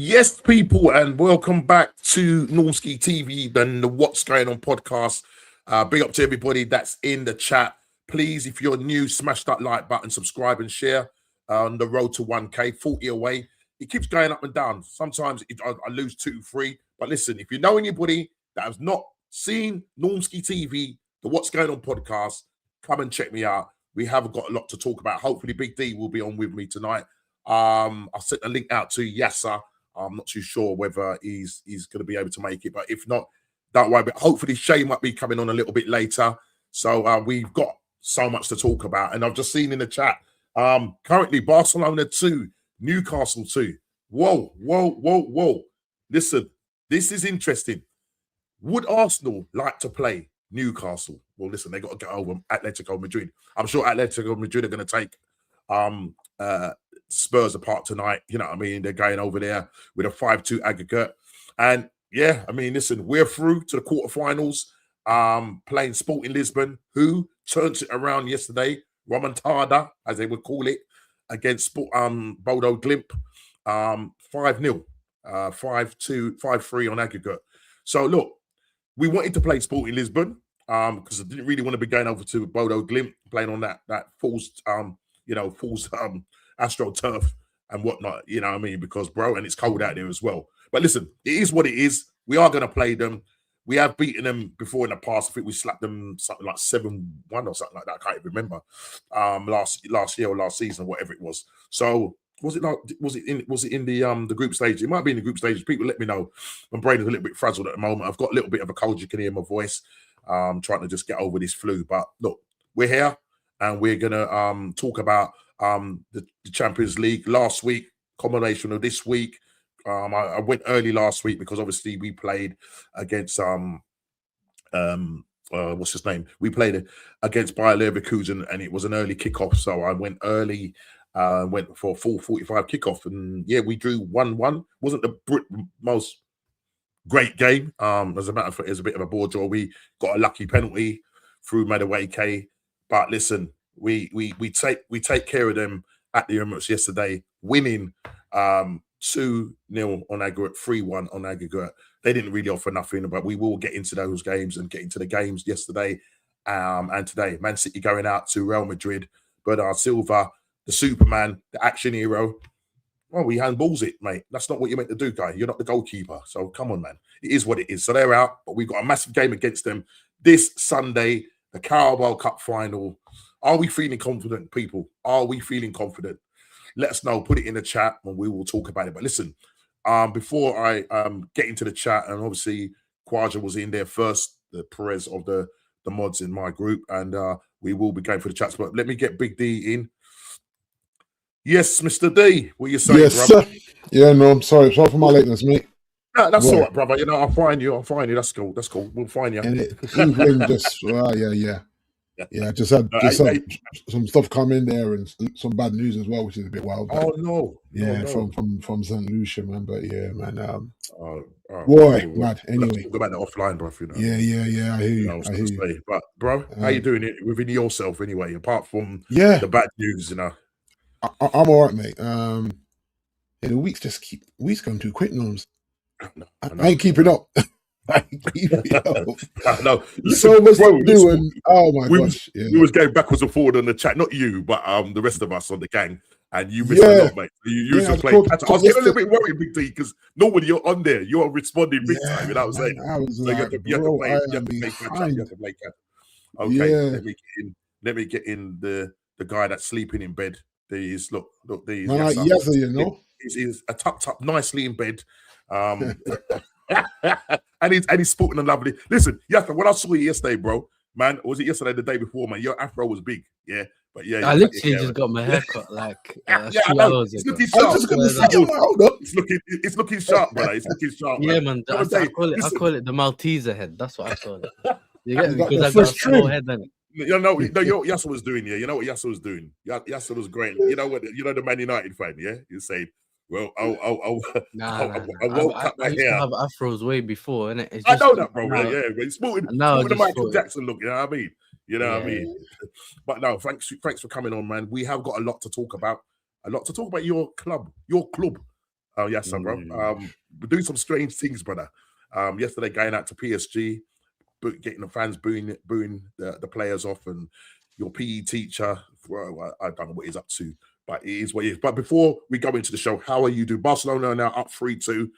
Yes, people, and welcome back to Normski TV and the What's Going On podcast. Big up to everybody that's in the chat. Please, if you're new, smash that like button, subscribe and share on the road to 1K, 40 away. It keeps going up and down. Sometimes I lose 2, 3. But listen, if you know anybody that has not seen Normski TV, the What's Going On podcast, come and check me out. We have got a lot to talk about. Hopefully, Big D will be on with me tonight. I'll send a link out to Yasser. I'm not too sure whether he's going to be able to make it, but if not, don't worry. But hopefully Shay might be coming on a little bit later. So we've got so much to talk about. And I've just seen in the chat, currently Barcelona 2, Newcastle 2. Whoa. Listen, this is interesting. Would Arsenal like to play Newcastle? Well, listen, they got to get over Atletico Madrid. I'm sure Atletico Madrid are going to take Spurs apart tonight. You know what I mean? They're going over there with a 5-2 aggregate. And yeah, I mean, listen, we're through to the quarterfinals, playing Sporting Lisbon, who turned it around yesterday, Remontada, as they would call it, against Bodo Glimt, 5-0, 5-2, 5-3 on aggregate. So look, we wanted to play Sporting Lisbon because I didn't really want to be going over to Bodo Glimt, playing on that false, false AstroTurf and whatnot, you know what I mean? Because, bro, and it's cold out there as well. But listen, it is what it is. We are going to play them. We have beaten them before in the past. I think we slapped them something like 7-1 or something like that. I can't even remember. Last year or last season, whatever it was. So was it in the group stage? It might be in the group stage. People let me know. My brain is a little bit frazzled at the moment. I've got a little bit of a cold. You can hear my voice. Trying to just get over this flu. But look, we're here and we're gonna talk about the Champions League last week, combination of this week. I went early last week because obviously we played against what's his name? We played against Bayer Leverkusen and it was an early kickoff, so I went early. Went for a full 45 kickoff, and yeah, we drew 1-1. Wasn't the most great game. As a matter of fact, it was a bit of a bore draw. We got a lucky penalty through Madueke, but listen. We take care of them at the Emirates yesterday, winning 2-0 on aggregate, 3-1 on aggregate. They didn't really offer nothing, but we will get into those games and get into the games yesterday and today. Man City going out to Real Madrid. Bernard Silva, the Superman, the action hero. Well, we handballs it, mate. That's not what you're meant to do, guy. You're not the goalkeeper. So come on, man. It is what it is. So they're out, but we've got a massive game against them this Sunday, the Carabao Cup final. Are we feeling confident, people? Are we feeling confident? Let us know. Put it in the chat and we will talk about it. But listen, before I get into the chat, and obviously Kwaja was in there first, the Perez of the mods in my group, and we will be going for the chats. But let me get Big D in. Yes, Mr. D, what you saying, yes, brother? Sir. Yeah, no, I'm sorry. Sorry for my lateness, mate. No, that's all right, brother. You know, I'll find you. That's cool. We'll find you. And England just, yeah. Just had some stuff come in there and some bad news as well, which is a bit wild. Oh no, yeah, no. From St. Lucia, man. But yeah, man. Mad. Anyway, talk about the offline, bro. You know. Yeah. I hear you. But bro, how you doing it within yourself anyway? Apart from the bad news, you know. I'm all right, mate. The weeks going too quick, Norms. I ain't keeping up. I know. So much to do, and oh my gosh, we was going backwards and forward on the chat. Not you, but the rest of us on the gang. And you missed a lot, mate. You just played. I was getting a little bit worried, Big D, because normally you're on there, you're responding big time. You know what I'm saying? I was so like, you have to play catch. Okay, let me get in the guy that's sleeping in bed. There he is. Look, there he is. Yes, you know. He's tucked up nicely in bed. and he's sporting a lovely. Listen, when I saw you yesterday, bro, man, was it yesterday, the day before, man? Your afro was big, yeah. But yeah, I literally just got my hair cut like 2 hours ago. It's looking sharp. Hold up. It's looking sharp, brother. It's looking sharp. Yeah, man. I call it the Malteser head. That's what I call it. You get me? Because I've got a small head, then. You know what Yasser was doing, yeah? You know what Yasser was doing? Yasser was great. You know what? You know the Man United fan, yeah? You say, well, I woke up my hair. I have afros way before, innit? I know that, bro. Yeah, but it's sporting the Michael Jackson look, you know what I mean? You know what I mean? But no, thanks for coming on, man. We have got a lot to talk about. Your club. Oh, yes, sir, bro. We're doing some strange things, brother. Yesterday, going out to PSG, getting the fans booing the players off, and your PE teacher. Well, I don't know what he's up to, but it is what it is. But before we go into the show, how are you doing? Barcelona are now up 3-2.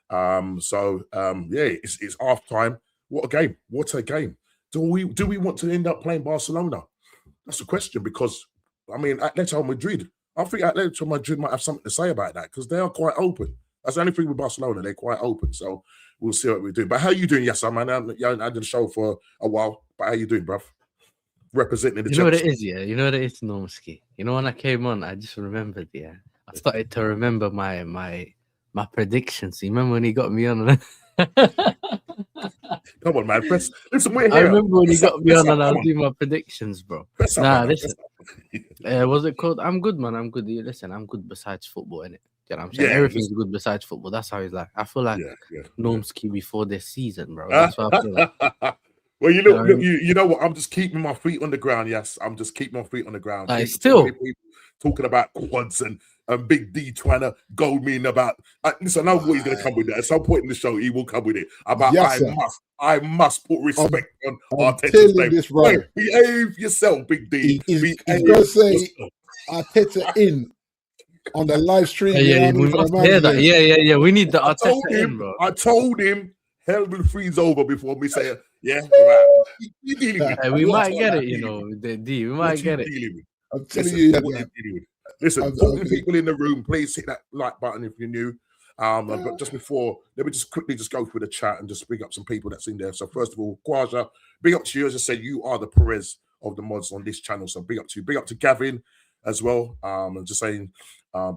Yeah, it's half time. What a game! What a game! Do we want to end up playing Barcelona? That's the question, because I mean, Atletico Madrid. I think Atletico Madrid might have something to say about that, because they are quite open. That's the only thing with Barcelona; they're quite open. So we'll see what we're doing. But how you doing? Yes, man. I haven't had the show for a while, but how you doing, bruv? Representing the. You know what it is, yeah. You know what it is, Normski. You know when I came on, I just remembered, yeah. I started to remember my predictions. You remember when he got me on? Come on, man. Listen, we're here. I remember when he got me on and I was doing my predictions, bro. Listen. Was it called? I'm good, man. I'm good. Listen, I'm good besides football, innit? You know what I'm saying? Everything's good besides football. That's how he's like. I feel like Normski before this season, bro. That's what I feel like. Well, you know what? I'm just keeping my feet on the ground. Yes, I'm just keeping my feet on the ground. Still talking about quads and Big D trying to goad me in about. Listen, I know what he's going to come with that. At some point in the show, he will come with it. About I must put respect on Arteta's name. This right. Wait, behave yourself, Big D. He's going to say Arteta in on the live stream. Yeah, we must hear that. Yeah. We need the Arteta in, bro. I told him hell will freeze over before me say, yeah, right. You dealing with we might get it, you know, D. We might get it. I'm telling you, listen, talking people in the room, please hit that like button if you're new. But just before, let me just quickly go through the chat and just bring up some people that's in there. So first of all, Kwaja, big up to you. As I said, you are the Perez of the mods on this channel. So big up to you. Big up to Gavin as well. And just saying,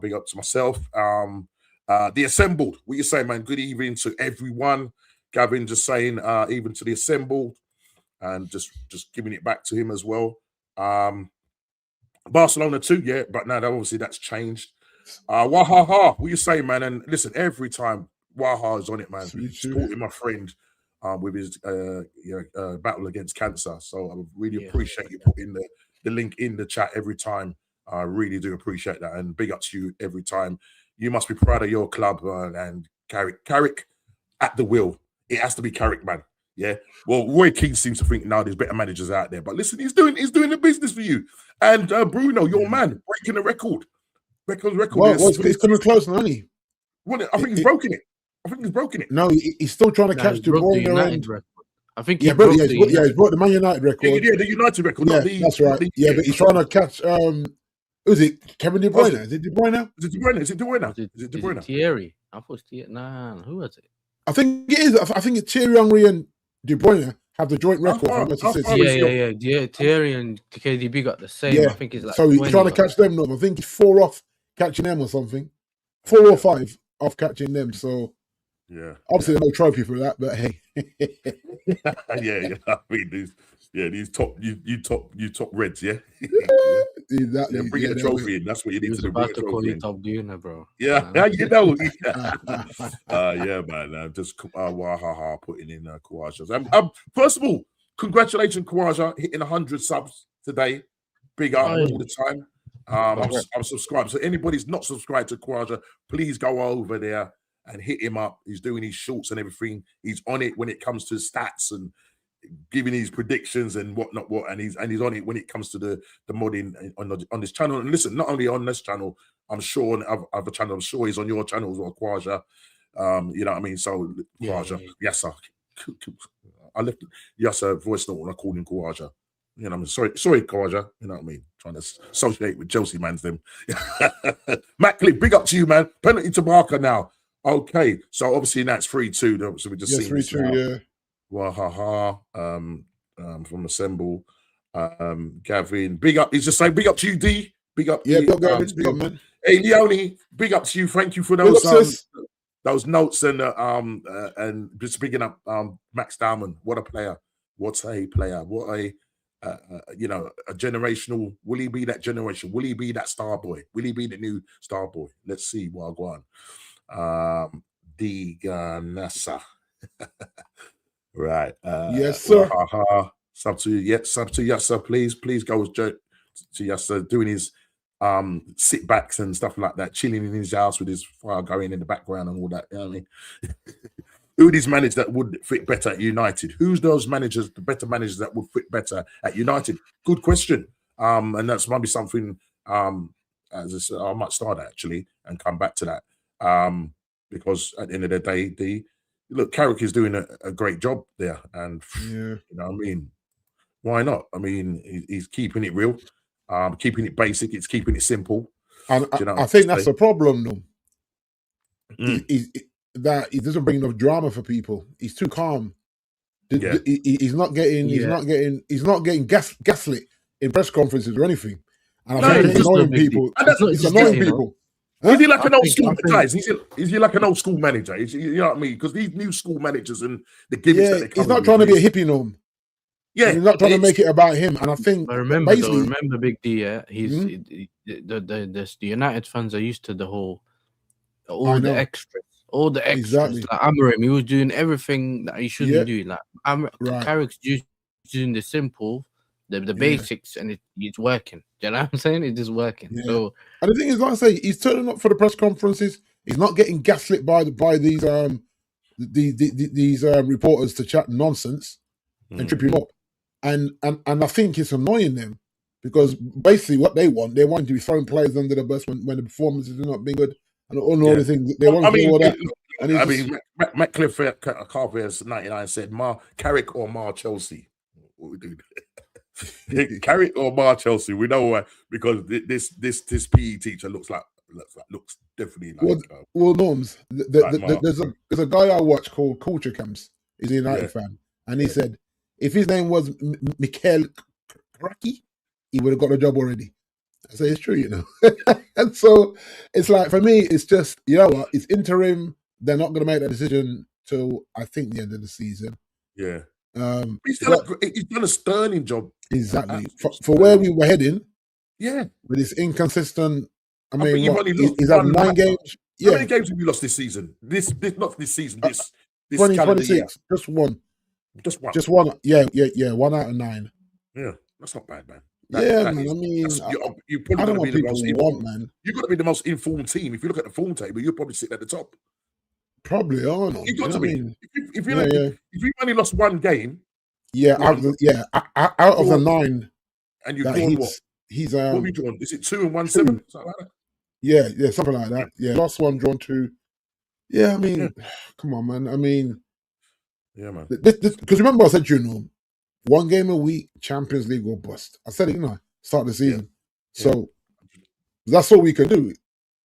big up to myself. The Assembled, what you say, man? Good evening to everyone. Gavin just saying, even to the Assembled, and just giving it back to him as well. Barcelona too, yeah, but now obviously that's changed. Wahaha, what you say, man? And listen, every time Waha is on it, man, supporting my friend with his battle against cancer. So I really appreciate you putting the link in the chat every time. I really do appreciate that, and big up to you every time. You must be proud of your club, and Carrick at the wheel. It has to be Carrick, man. Yeah. Well, Roy King seems to think now there's better managers out there, but listen, he's doing the business for you. And Bruno, your man, breaking the record. Record. Well, it's coming close, now, honey. I think he's broken it. No, he's still trying to catch De Bruyne. I think he's brought the Man United record. Yeah, the United record. Yeah, that's right. But he's trying to catch. Who's it? Kevin De Bruyne? Is it De Bruyne? Is it De Bruyne? Is it De Bruyne? Thierry. I thought Thierry. Nah, who was it? I think it is. I think it's Thierry Henry and De Bruyne have the joint record. Yeah. Thierry and KDB got the same. Yeah. I think it's like. So he's trying to catch them. I think he's 4 off catching them or something. 4 or 5 off catching them. So yeah, obviously there's no trophy for that, but hey. yeah. I mean, these top Reds, yeah. Exactly. Bring a trophy in. That's what you need to do. About to call it top Guna, bro. Yeah, you know. Yeah, man. Just putting in Kawaja. First of all, congratulations, Kawaja, hitting 100 subs today. Big up all the time. I'm subscribed. So anybody's not subscribed to Kawaja, please go over there and hit him up. He's doing his shorts and everything. He's on it when it comes to stats and giving his predictions and whatnot, and he's on it when it comes to the modding on this channel. And listen, not only on this channel, I'm sure on other channels. I'm sure he's on your channel as well, Kwaja. You know what I mean? So Kwaja, yes sir. I left yes sir voice note when I called him Kwaja. You know, I'm sorry, Kwaja. You know what I mean? Trying to associate with Chelsea man's them. Matt Clip, big up to you, man. Penalty to Barker now. Okay, so obviously that's 3-2. So we just seen 3-2, yeah. Wahaha, from Assemble, Gavin, big up. He's just saying, big up to you, D. Big up, yeah, big up, man. Hey, Leone, big up to you. Thank you for those notes and just picking up Max Diamond. What a player! What a player! What a a generational. Will he be that generation? Will he be that star boy? Will he be the new star boy? Let's see. Well, go on. Diganasa. Right. Yes, sir. Sub to yes, sir. Please go to yes, sir. Doing his sit backs and stuff like that, chilling in his house with his fire going in the background and all that. You know what I mean? Who would these managers that would fit better at United? Who's those managers, the better managers that would fit better at United? Good question. And that's maybe something, as I said, I might start actually and come back to that. Because at the end of the day, look, Carrick is doing a great job there. And, you know what I mean? Why not? I mean, he's keeping it real, keeping it basic. It's keeping it simple. And I think that's the problem, though. That he doesn't bring enough drama for people. He's too calm. He's not getting gaslit in press conferences or anything. And I think it's annoying people. It's annoying people. Huh? Is he like an old school guys? Is he like an old school manager? You know what I mean? Because these new school managers and the gimmicks that they come he's not trying to be a hippie norm. Yeah, he's not trying to make it about him. And I think remember Big D. Yeah, he's the United fans are used to the whole the extras. All the extras, exactly. Like Amorim, he was doing everything that he shouldn't do. Like Carrick's just doing the simple, the basics, and it's working. Do you know what I'm saying? It's just working. Yeah. So, and the thing is, like I say, he's turning up for the press conferences. He's not getting gaslit by these reporters to chat nonsense and trip him up. And I think it's annoying them because basically what they want to be throwing players under the bus when the performances are not being good. And all the things they want to do all that. And Matt Cliff Carver's 99 said, Carrick or Chelsea. What we do? Carrick or Chelsea. We know why, because this PE teacher looks definitely like. Well, Norms. There's a guy I watch called Qtrs. He's a United fan, and he said if his name was Mikael Kraki, he would have got a job already. I say it's true, you know. And so it's like, for me, it's just, you know what, it's interim. They're not going to make that decision till I think the end of the season. Yeah. He's done a sterling job. Exactly. For where we were heading. Yeah. With this inconsistent, I mean, he's had 9 games. How many games have you lost this season? Not this season, this 2026. Just one. Just one. Yeah. 1 out of 9. Yeah. That's not bad, man. Man. I mean, you're probably I don't going to be the want most people want, man. You've got to be the most informed team. If you look at the form table, you're probably sitting at the top. Probably, I know. You've got to be. If you only lost 1 game, out of the 9, and you've drawn what? He's what have you drawn? Is it 2 and 1 7? Something like that. Yeah, something like that. Yeah, lost 1, drawn 2. Yeah, I mean, come on, man. I mean, yeah, man. Because remember, I said, 1 game a week, Champions League or bust. I said it, start the season. Yeah. So that's all we can do.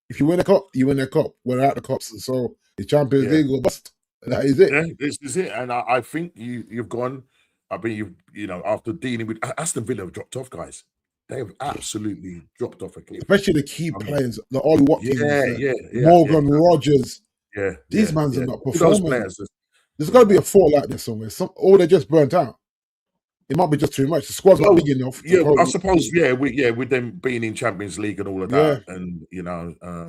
If you win a cup, you win a cup. We're out the cups. So the Champions League or bust. That is it. Yeah, this is it. And I think you've gone. I mean, after dealing with Aston Villa have dropped off, guys. They have absolutely dropped off a cliff. Especially the key players, the Ollie Watkins, Morgan Rogers. Yeah, these mans are not performing. There's got to be a fault out there somewhere. Or they're just burnt out. It might be just too much. The squad's not big enough. I suppose. With them being in Champions League and all of that, and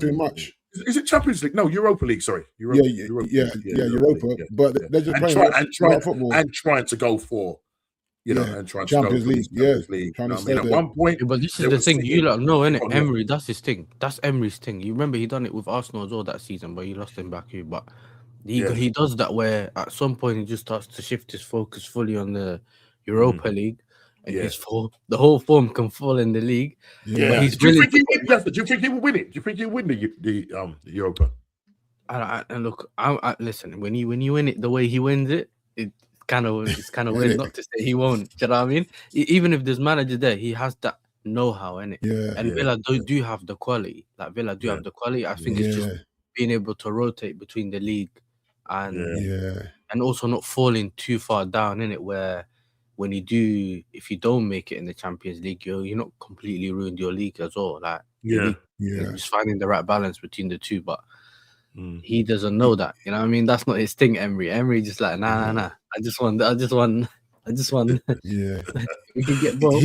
too much. Is it Champions League? No, Europa League. Sorry, Europa. But they're just playing football and trying to go for, and trying Champions to go League. League. Trying to I mean, at one point, but this is the thing. You lot know, innit? Emery, that's his thing. That's Emery's thing. You remember he done it with Arsenal as well that season, but he lost in Baku. But he does that where at some point he just starts to shift his focus fully on the Europa League. And the whole form can fall in the league. Yeah. But he's do you think he will win it? Do you think he'll win the Europa? And look, listen. When you win it the way he wins it, it's kind of weird not to say he won't. Do you know what I mean? Even if there's manager there, he has that know-how in it. Yeah. And Villa do have the quality. Like Villa do have the quality. I think it's just being able to rotate between the league and also not falling too far down in it where. If you don't make it in the Champions League, you're not completely ruined your league as well. Like just finding the right balance between the two. But he doesn't know that. You know what I mean? That's not his thing, Emery. Emery just like nah. I just want. Yeah, we can get both.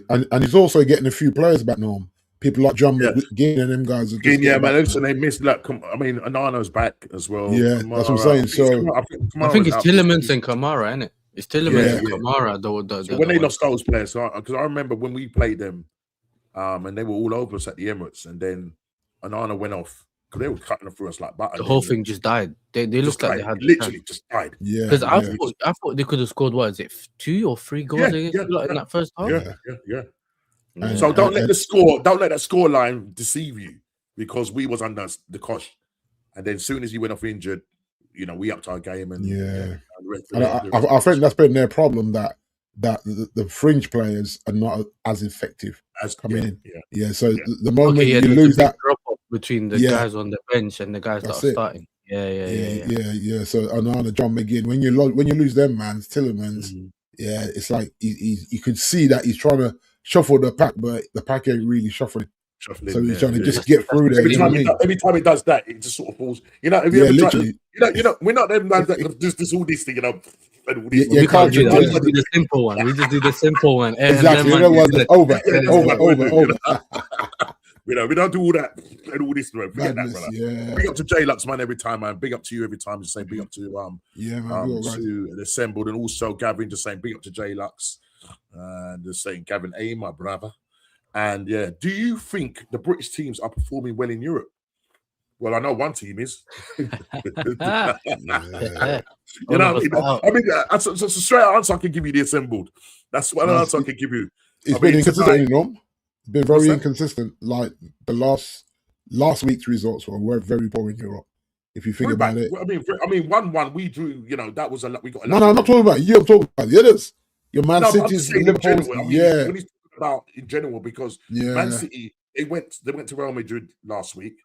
And he's also getting a few players back now. People like John McGinn and them guys. Man. Listen, they missed. I mean, Anano's back as well. Yeah, Kamara, that's what I'm saying. So I think it's Tillemans and Kamara, isn't it? It's Tillemans and Kamara. So when they lost those players, because I remember when we played them, and they were all over us at the Emirates. And then Onana went off because they were cutting through us like butter. The whole thing just died. They looked like they had literally just died. Yeah, because I thought they could have scored. What is it, 2 or 3 goals against in that first half? Yeah. So don't let that score line deceive you, because we was under the cosh, and then as soon as he went off injured, we upped our game. And I think that's been their problem, that the fringe players are not as effective as coming in. So the moment you lose that drop off between the guys on the bench and the guys that are starting. Yeah. So Onana, John McGinn, when you lose them, man, Tillemans, it's like you could see that he's trying to shuffle the pack, but the pack ain't really shuffling. So he's trying to just get through there. Every time he does that, it just sort of falls. Literally. We're not them guys that just all this thing, We can't do that. We just do the simple one. We just do the simple one. Exactly. Over. We don't do all that and all this. Forget that, brother. Yeah. Big up to J-Lux, man, every time, man. Big up to you every time. Just saying big up to to the assembled, and also Gavin, just saying big up to J-Lux. And just saying Gavin A, my brother. And do you think the British teams are performing well in Europe? Well, I know one team is. That's a straight answer I can give you. The assembled. That's one answer I can give you. It's been inconsistent, It's been very inconsistent. Like the last week's results were very poor in Europe. If you think about it, I mean, 1-1 we drew. That was we got. No, I'm not talking about you. I'm talking about the others. Your Man City's, Liverpool. When he's talking about in general, because Man City they went to Real Madrid last week.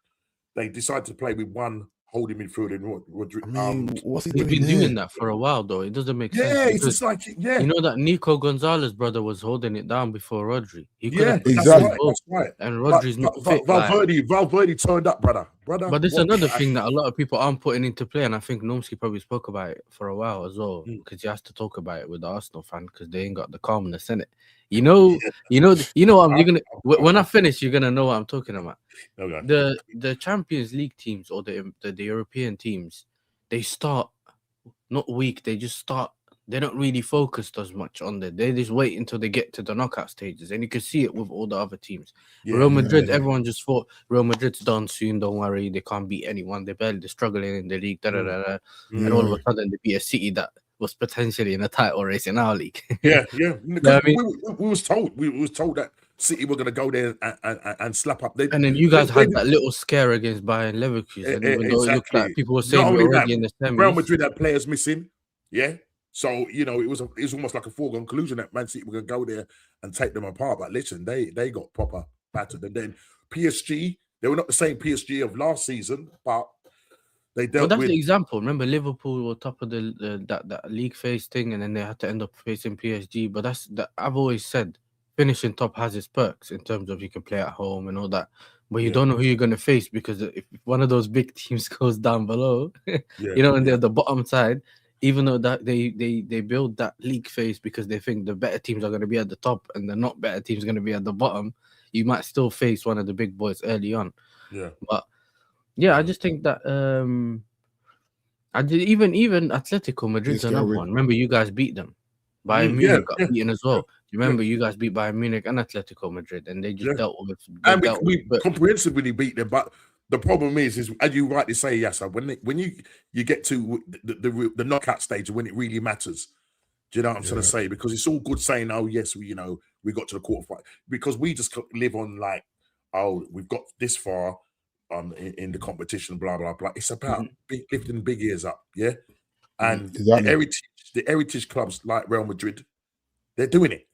They decided to play with one holding midfielder in Rodri. What's he doing? He's been doing that for a while, though. It doesn't make sense. Yeah, it's just like you know that Nico Gonzalez brother was holding it down before Rodri. He exactly. That's right. And Rodri's not fit. Valverde turned up, brother. But there's another thing that a lot of people aren't putting into play, and I think Nomsky probably spoke about it for a while as well, because he has to talk about it with the Arsenal fan because they ain't got the calmness in it. You know what when I finish, you're gonna know what I'm talking about. Okay. The Champions League teams or the European teams, they start not weak. They just start. They're not really focused as much on that. They just wait until they get to the knockout stages, and you can see it with all the other teams. Real Madrid, everyone just thought Real Madrid's done soon. Don't worry, they can't beat anyone. They're struggling in the league. And all of a sudden they beat a City that was potentially in a title race in our league. We was told that City were going to go there and slap up. And then you guys had that little scare against Bayern Leverkusen, even though it looked like people were saying we're already in the semis. Real Madrid had players missing, So it was almost like a foregone conclusion that Man City were going to go there and take them apart. But listen, they got proper battered. And then PSG, they were not the same PSG of last season, but they dealt that's the example. Remember, Liverpool were top of that league phase thing, and then they had to end up facing PSG. But I've always said finishing top has its perks in terms of you can play at home and all that. But you don't know who you're going to face, because if one of those big teams goes down below, and they're the bottom side. Even though that they build that league phase because they think the better teams are going to be at the top and the not better teams are going to be at the bottom, you might still face one of the big boys early on. But I just think that even Atletico Madrid's another one. Remember, you guys beat them. Bayern Munich got beaten as well. You remember you guys beat Bayern Munich and Atletico Madrid, and they just dealt with. We comprehensively beat them, but. The problem is as you rightly say, Yasser, when you get to the knockout stage, when it really matters. Do you know what I'm trying to say? Because it's all good saying, "Oh yes, we got to the quarterfinal," because we just live on like, "Oh, we've got this far in the competition." Blah blah blah. It's about lifting big ears up, and the heritage clubs like Real Madrid, they're doing it.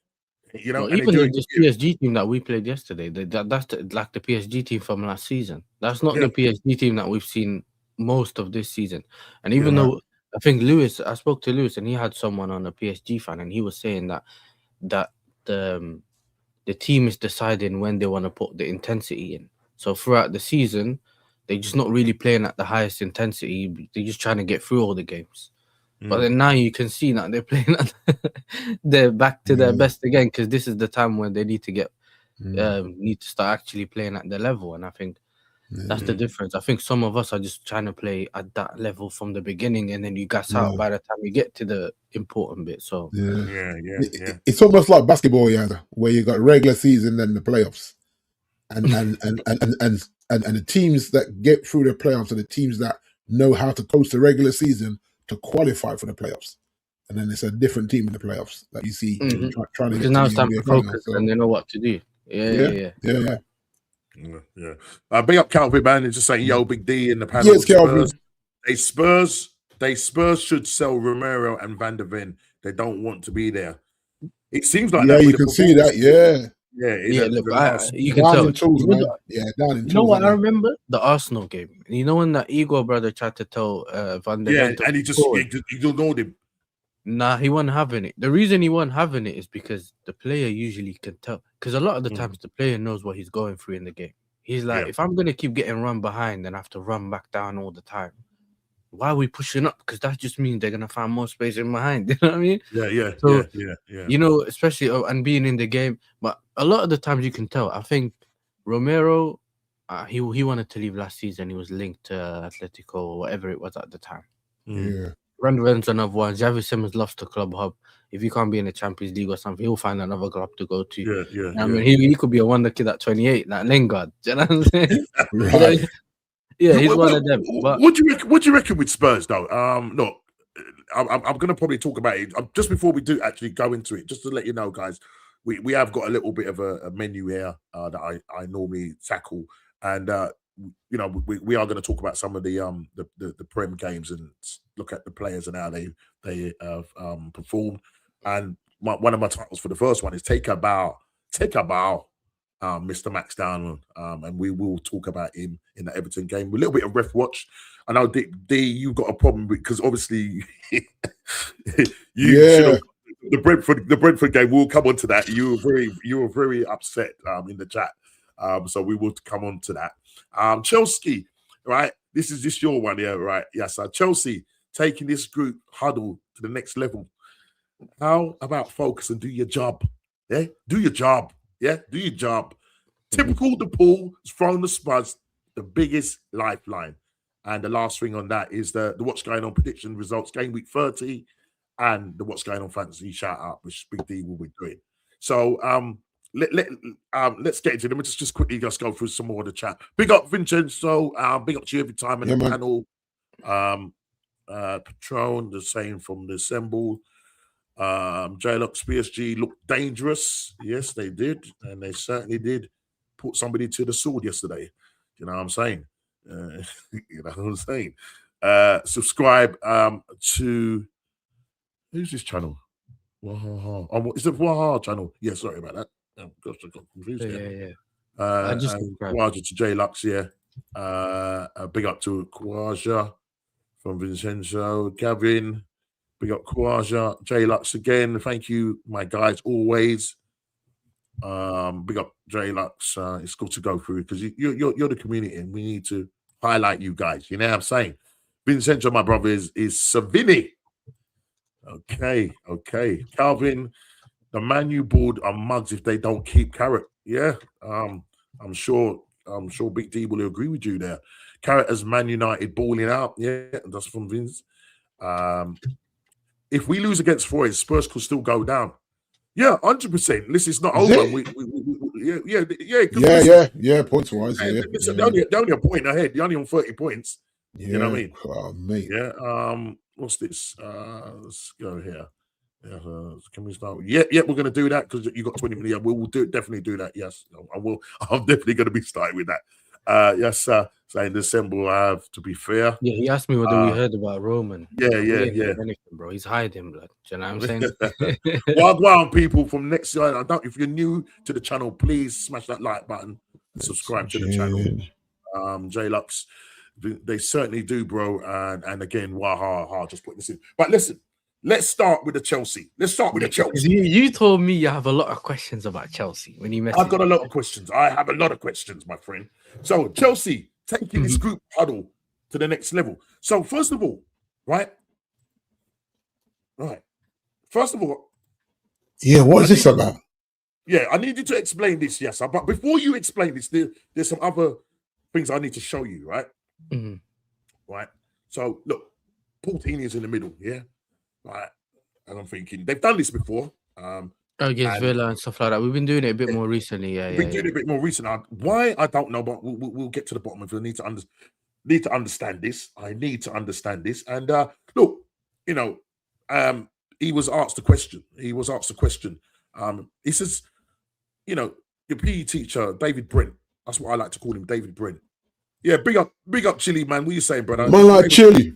Even this PSG team that we played yesterday, that's like the PSG team from last season. That's not the PSG team that we've seen most of this season. And even though I think I spoke to Lewis, and he had someone on a PSG fan, and he was saying that the team is deciding when they want to put the intensity in. So throughout the season, they're just not really playing at the highest intensity. They're just trying to get through all the games. But then now you can see that they're playing they're back to their best again, because this is the time when they need to get need to start actually playing at their level. And I think that's the difference. I think some of us are just trying to play at that level from the beginning, and then you gas out by the time you get to the important bit. So it's almost like basketball, where you got regular season and the playoffs. and the teams that get through the playoffs are the teams that know how to coach the regular season to qualify for the playoffs. And then it's a different team in the playoffs that you see trying to get to now the it's time NBA to focus, final. and they know what to do. Yeah. Big up Calvin, man. And just saying, yo, Big D in the panel. Yes, Calvin. Spurs should sell Romero and Van der Ven. They don't want to be there. It seems like you can see that. Look, you can tell. Tools, man. Down in you know what I remember? The Arsenal game. You know when that Igor brother tried to tell Van der Ven, and he ignored him. Nah, he wasn't having it. The reason he wasn't having it is because the player usually can tell. Because a lot of the times the player knows what he's going through in the game. He's like, if I'm gonna keep getting run behind and have to run back down all the time, why are we pushing up? Because that just means they're gonna find more space in behind. You know what I mean? Yeah. You know, especially and being in the game, but a lot of the times you can tell. I think Romero, he wanted to leave last season. He was linked to Atletico or whatever it was at the time. Van der Ven's another one. Xavi Simons loves the club hub. If he can't be in the Champions League or something, he'll find another club to go to. I mean, he could be a wonder kid at 28, like Lingard. Do you know what I'm saying? Right. He's one of them. But what do you reckon with Spurs though? Look, I'm going to probably talk about it just before we do actually go into it. Just to let you know, guys, we have got a little bit of a menu here that I normally tackle, and you know, we are going to talk about some of the Prem games and look at the players and how they have performed. And one of my titles for the first one is Take a Bow, Mr. Max Downman, and we will talk about him in the Everton game. A little bit of ref watch. I know D, you've got a problem because obviously the Brentford game. We'll come on to that. You were very upset in the chat, so we will come on to that. Chelsea, right? This is just your one, yeah, right? Yes, Chelsea taking this group huddle to the next level. How about focus and do your job? Yeah, do your job. Yeah, do your job. Typical the pool has thrown the Spurs the biggest lifeline. And the last thing on that is the what's going on prediction results game week 30 and the what's going on fantasy shout out, which Big D will be doing. So let's get into them. Let's just quickly go through some more of the chat. Big up Vincenzo, big up to you every time in the panel. Patron, the same from the assemble. JLux PSG looked dangerous. Yes, they did, and they certainly did put somebody to the sword yesterday. You know what I'm saying? You know what I'm saying? Subscribe to who's this channel? Wahaha. Is it Wahaha channel? Yeah, sorry about that. Gosh, I got confused. I just Kwaja to JLux, yeah. Big up to Kwaja from Vincenzo, Gavin. Big up Kwaja, JLux again. Thank you, my guys, always. Big up JLux. It's good to go through because you're the community and we need to highlight you guys. You know what I'm saying? Vincenzo, my brother, is Savini. Okay. Calvin, the Man U board are mugs if they don't keep Carrot. Yeah. I'm sure Big D will agree with you there. Carrot as Man United balling out. Yeah, that's from Vince. If we lose against Forest, Spurs could still go down. Yeah, 100%. Listen, it's not over. Yeah. Points wise, they're only a point ahead. They're only on 30 points. Yeah. You know what I mean? Oh, mate. Yeah. What's this? Let's go here. Can we start? Yeah. We're going to do that because you got 20 minutes. Yeah, we'll definitely do that. Yes, I will. I'm definitely going to be starting with that. Yes, so in December, I have to be fair. Yeah, he asked me whether we heard about Roman. Yeah. Anything, bro. He's hiding blood. Do you know what I'm saying? Well, people from next year. If you're new to the channel, please smash that like button. Subscribe to the channel. JLux, they certainly do, bro. And again, just putting this in. But listen, let's start with the Chelsea. You told me you have a lot of questions about Chelsea when you messaged. I've got a lot of questions. I have a lot of questions, my friend. So Chelsea taking this group huddle to the next level. So first of all, right. First of all, yeah, what is this about? Yeah, I need you to explain this, yes. But before you explain this, there's some other things I need to show you, right? Right. So look, Paul Tini is in the middle, yeah. Right. And I'm thinking they've done this before. Against Villa and stuff like that. We've been doing it a bit more recently. We've been doing it a bit more recently. Why, I don't know, but we'll get to the bottom of it. I need to understand this. I need to understand this. And look, he was asked a question. He says, your PE teacher, David Brent. That's what I like to call him, David Brent. Yeah, big up, Chili, man. What are you saying, brother? Man, like Chili.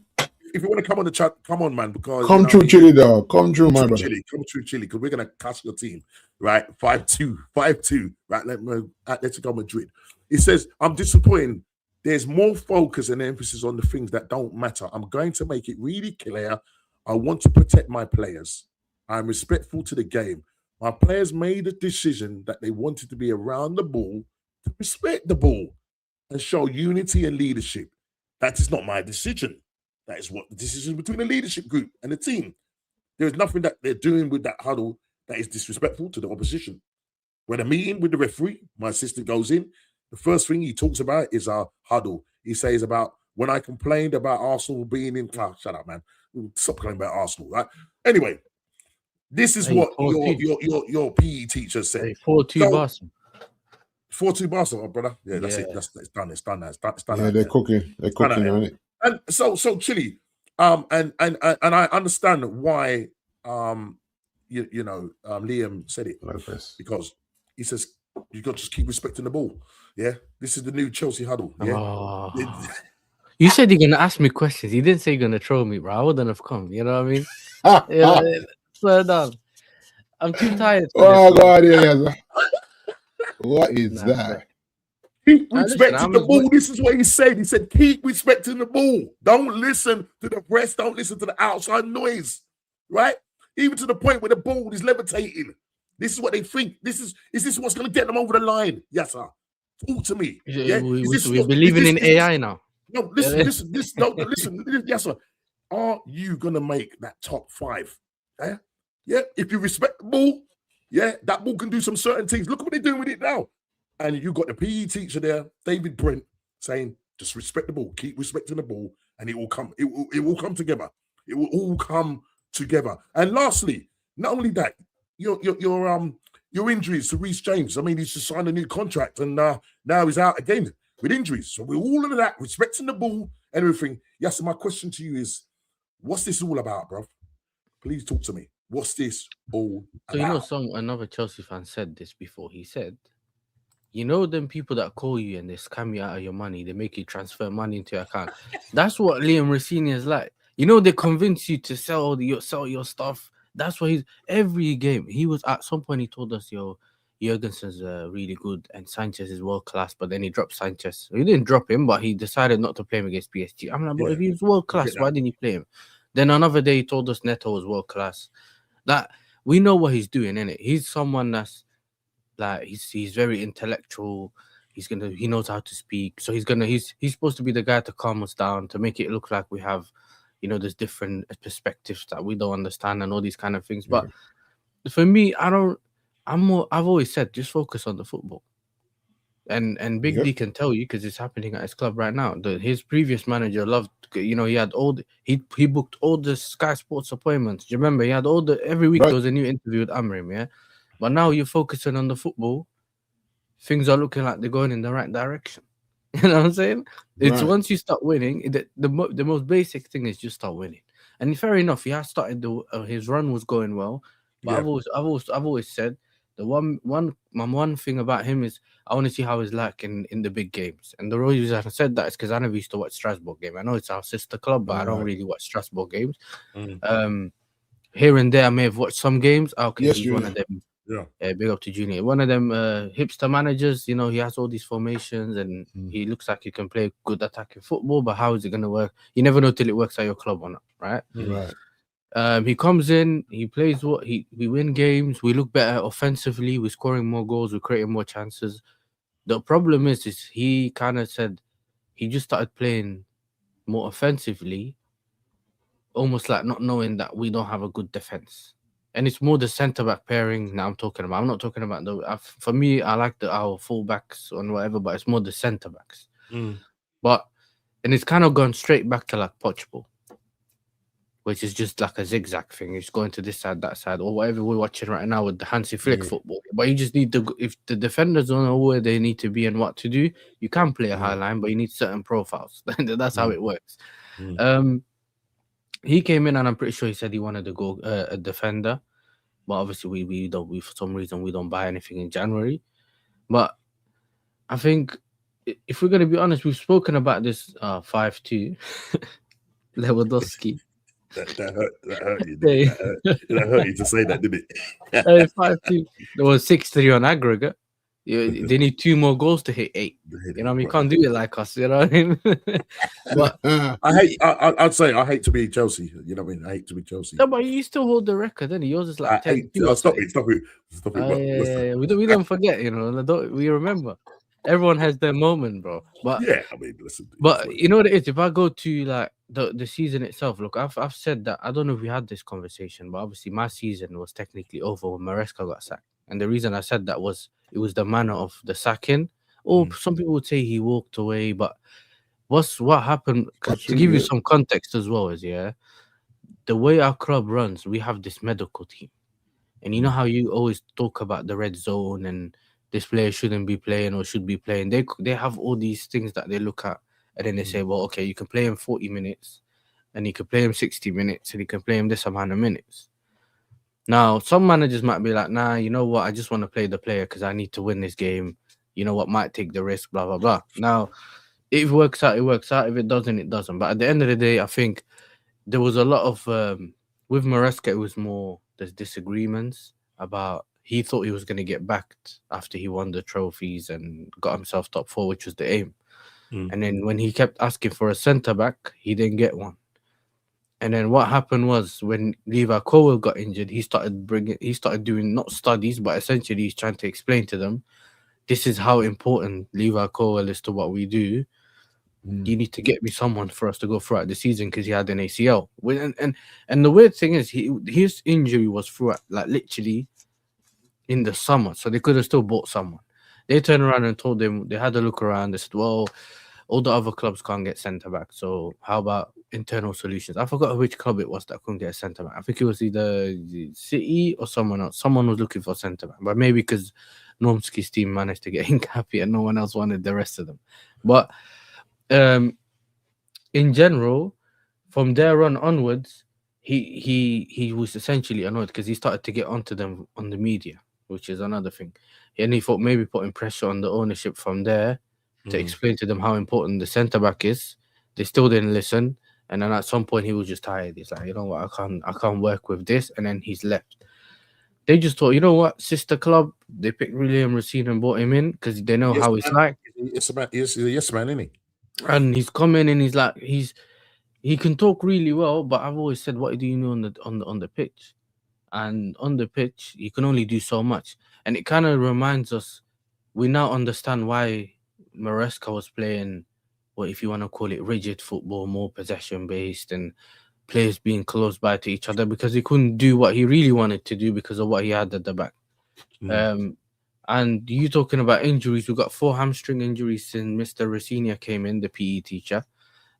If you want to come on the chat, come on, man. Because come true, Chili, dog. Come true, my brother. Come true, Chili. Because we're gonna catch your team, right? 5-2. Right? Atletico Madrid. He says, I'm disappointed. There's more focus and emphasis on the things that don't matter. I'm going to make it really clear. I want to protect my players. I'm respectful to the game. My players made a decision that they wanted to be around the ball, to respect the ball, and show unity and leadership. That is not my decision. That is what the decision between the leadership group and the team. There is nothing that they're doing with that huddle that is disrespectful to the opposition. When a meeting with the referee, my assistant goes in, the first thing he talks about is our huddle. He says about when I complained about Arsenal being in. Shut up, man. Stop complaining about Arsenal, right? Anyway, this is what your PE teacher said. 4-2 Barca. 4-2 Barca, brother. Yeah, that's it. It's done. It's done. Yeah, they're cooking. They're cooking, on it. And so Chili, and I understand why Liam said it, because he says you got to just keep respecting the ball. Yeah, this is the new Chelsea huddle. Yeah. Oh. You said you're gonna ask me questions. You didn't say you're gonna troll me, bro. I wouldn't have come. You know what I mean? Slow down. I'm too tired. Oh God, yeah. What is that? Keep respecting the ball. This is what he said. He said, keep respecting the ball. Don't listen to the press. Don't listen to the outside noise. Right? Even to the point where the ball is levitating. This is what they think. Is this what's going to get them over the line? Yes, sir. Talk to me. Yeah? We're believing in AI now. No, listen. Yes, sir. Are you going to make that top 5? Yeah? Yeah? If you respect the ball, yeah, that ball can do some certain things. Look at what they're doing with it now. And you got the PE teacher there, David Brent, saying, just respect the ball, keep respecting the ball, and it will come. It will come together. It will all come together. And lastly, not only that, your injuries to Reece James. I mean, he's just signed a new contract, and now he's out again with injuries. So we're all of that, respecting the ball and everything. Yes, my question to you is, what's this all about, bro? Please talk to me. What's this all about? So another Chelsea fan said this before. He said, them people that call you and they scam you out of your money, they make you transfer money into your account. That's what Liam Rossini is like. They convince you to sell your stuff. That's what every game. He was at some point, he told us, Jurgensen's really good and Sanchez is world class, but then he dropped Sanchez. He didn't drop him, but he decided not to play him against PSG. I'm like, but if he was world class, why didn't he play him? Then another day he told us Neto was world class. That we know what he's doing, innit? He's someone that's like he's very intellectual. He knows how to speak. So he's supposed to be the guy to calm us down, to make it look like we have, there's different perspectives that we don't understand and all these kind of things. But for me, I've always said just focus on the football. And Big D can tell you because it's happening at his club right now. His previous manager loved, he had he booked all the Sky Sports appointments. Do you remember? He had every week there was a new interview with Amrim, yeah. But now you're focusing on the football. Things are looking like they're going in the right direction. You know what I'm saying? It's once you start winning, the most basic thing is just start winning. And fair enough, he has started his run was going well. But I've always said the one thing about him is I want to see how he's like in the big games. And the reason I said that is because I never used to watch Strasbourg game. I know it's our sister club, but I don't really watch Strasbourg games. Here and there, I may have watched some games. Okay, he's one of them. Yeah, big up to Junior. One of them hipster managers, he has all these formations and he looks like he can play good attacking football, but how is it going to work? You never know till it works at your club or not, right? Right. He comes in, he plays we win games, we look better offensively, we're scoring more goals, we're creating more chances. The problem is he kind of said he just started playing more offensively, almost like not knowing that we don't have a good defense. And it's more the centre-back pairing now I'm talking about. I'm not talking about for me, I like our full-backs and whatever, but it's more the centre-backs. And it's kind of gone straight back to like Pochball. which is just like a zigzag thing. It's going to this side, that side, or whatever we're watching right now with the Hansi Flick football. But you just need to, if the defenders don't know where they need to be and what to do, you can play a high line, but you need certain profiles. That's how it works. He came in and I'm pretty sure he said he wanted to go a defender, but obviously we for some reason we don't buy anything in January. But I think if we're gonna be honest, we've spoken about this 5-2 Lewandowski. That hurt you. That hurt you to say that, didn't it? 5-2. There was 6-3 on aggregate. They need 2 more goals to hit 8. You know what I mean? You can't do it like us. You know what I mean? But I'd say I hate to be Chelsea. You know what I mean? I hate to be Chelsea. No, but you still hold the record, don't you? Yours is like 10. Stop it. We don't forget. You know, we remember. Everyone has their moment, bro. But yeah, I mean, listen. But you know what it is? If I go to like the season itself, look, I've said that I don't know if we had this conversation, but obviously my season was technically over when Maresca got sacked. And the reason I said that was it was the manner of the sacking. Or some people would say he walked away, but what happened? To give you some context as well, is the way our club runs, we have this medical team, and you know how you always talk about the red zone and this player shouldn't be playing or should be playing. They have all these things that they look at, and then they say, well, okay, you can play him 40 minutes, and you can play him 60 minutes, and you can play him this amount of minutes. Now, some managers might be like, nah, you know what? I just want to play the player because I need to win this game. You know what? Might take the risk, blah, blah, blah. Now, if it works out, it works out. If it doesn't, it doesn't. But at the end of the day, I think there was a lot of, with Maresca, it was more, there's disagreements about, he thought he was going to get backed after he won the trophies and got himself top 4, which was the aim. And then when he kept asking for a centre-back, he didn't get one. And then what happened was when Levi Cowell got injured, he started doing not studies, but essentially he's trying to explain to them, this is how important Levi Cowell is to what we do. You need to get me someone for us to go throughout the season because he had an ACL. And the weird thing is, his injury was throughout, like literally in the summer, so they could have still bought someone. They turned around and told him, they had a look around. They said, well, all the other clubs can't get centre back, so how about internal solutions? I forgot which club it was that couldn't get a centre back. I think it was either City or someone else. Someone was looking for centre back, but maybe because Normski's team managed to get Hincapié and no one else wanted the rest of them. But in general, from there onwards, he was essentially annoyed because he started to get onto them on the media, which is another thing. And he thought maybe putting pressure on the ownership from there to explain to them how important the centre back is. They still didn't listen, and then at some point he was just tired. He's like, you know what, I can't work with this, and then he's left. They just thought, you know what, sister club, they picked William Racine and brought him in because they know how he's like. He's a yes man, isn't he? And he's coming and he's like, he can talk really well, but I've always said, what do you know on the pitch? And on the pitch, you can only do so much. And it kind of reminds us, we now understand why Maresca was playing, what if you want to call it rigid football, more possession-based, and players being close by to each other, because he couldn't do what he really wanted to do because of what he had at the back. And you talking about injuries, we got 4 hamstring injuries since Mr. Racine came in, the PE teacher.